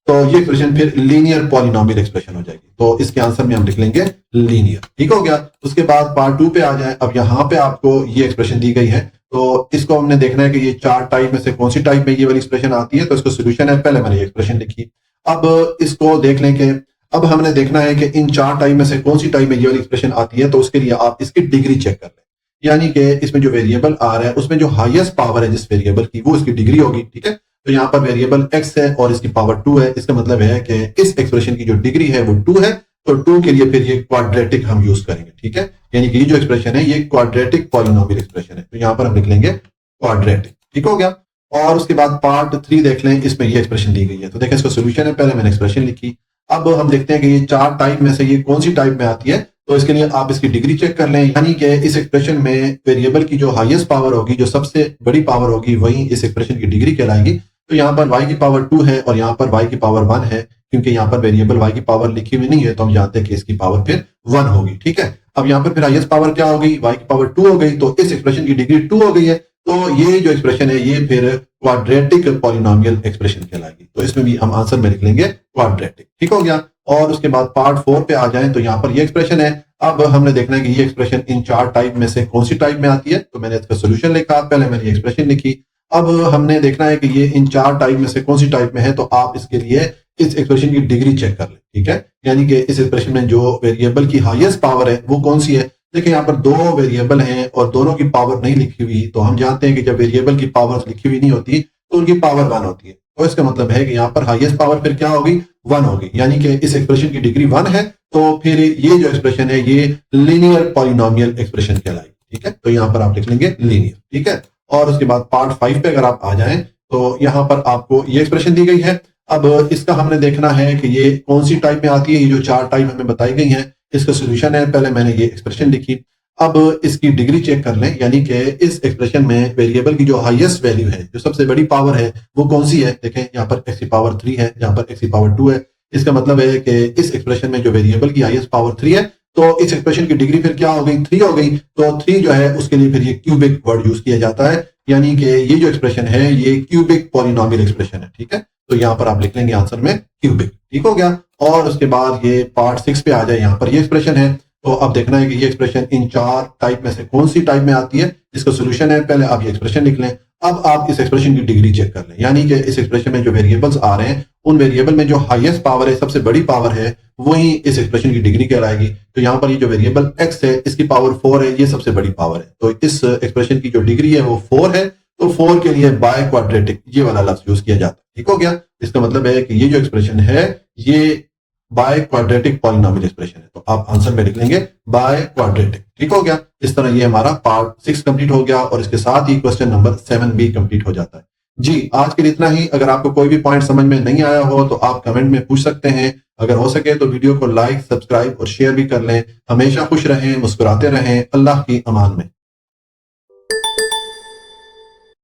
तो ये एक्सप्रेशन फिर लीनियर पॉलिनोमियल एक्सप्रेशन हो जाएगी। तो इसके आंसर में हम लिख लेंगे लीनियर। ठीक हो गया। उसके बाद पार्ट 2 पे आ जाए। अब यहाँ पे आपको ये एक्सप्रेशन दी गई है, तो इसको हमने देखना है कि ये 4 टाइप में से कौन सी टाइप में ये वाली एक्सप्रेशन आती है। तो इसका सोल्यूशन है, पहले मैंने ये एक्सप्रेशन लिखी। अब इसको देख लें कि अब हमने देखना है कि इन 4 टाइप में से कौन सी टाइप में ये वाली एक्सप्रेशन आती है। तो उसके लिए आप इसकी डिग्री चेक कर लें, यानी कि इसमें जो वेरिएबल आ रहा है उसमें जो हाईएस्ट पावर है जिस वेरिएबल की वो इसकी डिग्री होगी। ठीक है, तो यहाँ पर वेरिएबल x है और इसकी पावर 2 है। इसका मतलब है कि इस एक्सप्रेशन की जो डिग्री है वो 2 है, तो 2 के लिए फिर ये क्वाड्रेटिक हम यूज करेंगे। ठीक है, यानी कि ये जो एक्सप्रेशन है ये क्वाड्रेटिक पॉलिनोमियल एक्सप्रेशन है, तो यहाँ पर हम लिख लेंगे क्वाड्रेटिक। ठीक हो गया। और उसके बाद पार्ट 3 देख लें, इसमें ये एक्सप्रेशन दी गई है। तो देखें इसका सोल्यूशन है, पहले मैंने एक्सप्रेशन लिखी। अब हम देखते हैं कि ये 4 टाइप में से ये कौन सी टाइप में आती है। तो इसके लिए आप इसकी डिग्री चेक कर लें, यानी कि इस एक्सप्रेशन में वेरिएबल की जो हाईएस्ट पावर होगी, जो सबसे बड़ी पावर होगी, वही इस एक्सप्रेशन की डिग्री कहलाएगी। तो यहाँ पर y की पावर 2 है और यहाँ पर y की पावर 1 है, क्योंकि यहाँ पर वेरिएबल y की पावर लिखी हुई नहीं है, तो हम जानते हैं कि इसकी पावर फिर 1 होगी। ठीक है, अब यहाँ पर फिर हाईएस्ट पावर क्या हो गई, y की पावर 2 हो गई, तो इस एक्सप्रेशन की डिग्री 2 हो गई है। तो ये जो एक्सप्रेशन है ये फिर क्वाड्रेटिक पॉलिनोमियल एक्सप्रेशन कहलाएगी। तो इसमें भी हम आंसर में लिख लेंगे क्वाड्रेटिक। ठीक हो गया। और उसके बाद पार्ट 4 पे आ जाएं, तो यहाँ पर ये एक्सप्रेशन है, अब हमने देखना है कि ये एक्सप्रेशन इन चार टाइप में से कौन सी टाइप में आती है। तो मैंने इसका सोल्यूशन लिखा, पहले मैंने एक्सप्रेशन लिखी। अब हमने देखना है कि ये इन चार टाइप में से कौन सी टाइप में है। तो आप इसके लिए इस एक्सप्रेशन की डिग्री चेक कर लें, ठीक है। यानी कि इस एक्सप्रेशन में जो वेरिएबल की हाईएस्ट पावर है वो कौन सी है। देखिए यहाँ पर दो वेरिएबल हैं और दोनों की पावर नहीं लिखी हुई, तो हम जानते हैं कि जब वेरिएबल की पावर लिखी हुई नहीं होती तो उनकी पावर 1 होती है। तो इसका मतलब है कि यहाँ पर हाईएस्ट पावर फिर क्या होगी, 1 होगी। यानी कि इस एक्सप्रेशन की डिग्री 1 है, तो फिर ये जो एक्सप्रेशन है ये लीनियर पॉलिनोमियल एक्सप्रेशन कहलाएगी, ठीक है। तो यहाँ पर आप लिख लेंगे लीनियर, ठीक है। और उसके बाद पार्ट 5 पे अगर आप आ जाएं तो यहाँ पर आपको ये एक्सप्रेशन दी गई है। अब इसका हमने देखना है कि ये कौन सी टाइप में आती है। ये जो चार टाइप हमें बताई गई हैं इसका सोल्यूशन है, पहले मैंने ये एक्सप्रेशन लिखी। अब इसकी डिग्री चेक कर लें, यानी कि इस एक्सप्रेशन में वेरिएबल की जो हाईएस्ट वैल्यू है, जो सबसे बड़ी पावर है, वो कौन सी है। देखें यहाँ पर x की पावर 3 है, यहाँ पर x की पावर 2 है। इसका मतलब है कि इस एक्सप्रेशन में जो वेरिएबल की हाईएस्ट पावर 3 है, तो इस एक्सप्रेशन की डिग्री फिर क्या हो गई, 3 हो गई। तो 3 जो है उसके लिए फिर ये क्यूबिक वर्ड यूज किया जाता है, यानी कि ये जो एक्सप्रेशन है ये क्यूबिक पॉलिनोमियल एक्सप्रेशन है, ठीक है। तो यहाँ पर आप लिख लेंगे आंसर में क्यूबिक, ठीक हो गया। और उसके बाद ये पार्ट 6 पे आ जाए, यहाँ पर ये एक्सप्रेशन है। तो अब देखना है कि ये एक्सप्रेशन इन चार टाइप में से कौन सी टाइप में आती है। इसका सोल्यूशन है, पहले आप ये एक्सप्रेशन लिख लें। अब आप इस एक्सप्रेशन की डिग्री चेक कर लें, यानी कि इस एक्सप्रेशन में जो वेरिएबल्स आ रहे हैं उन वेरिएबल में जो हाईएस्ट पावर है, सबसे बड़ी पावर है, वही इस एक्सप्रेशन की डिग्री कहलाएगी। तो यहाँ पर ये जो वेरिएबल x है इसकी पावर 4 है, ये सबसे बड़ी पावर है। तो इस एक्सप्रेशन की जो डिग्री है वो 4 है। तो 4 के लिए बाय क्वाड्रेटिक ये वाला लफ्ज यूज किया जाता है, ठीक हो गया। इसका मतलब है कि ये जो एक्सप्रेशन है ये बाय क्वाड्रेटिक पॉलिनोमियल एक्सप्रेशन है। तो आप आंसर में लिख लेंगे बाय क्वाड्रेटिक, ठीक हो गया। इस तरह ये हमारा पार्ट 6 कंप्लीट हो गया और इसके साथ ही क्वेश्चन नंबर 7 भी कंप्लीट हो जाता है। जी, आज के लिए इतना ही। अगर आपको कोई भी पॉइंट समझ में नहीं आया हो तो आप कमेंट में पूछ सकते हैं। अगर हो सके तो वीडियो को लाइक, सब्सक्राइब और शेयर भी कर लें। हमेशा खुश रहें, मुस्कुराते रहें। अल्लाह की अमान में।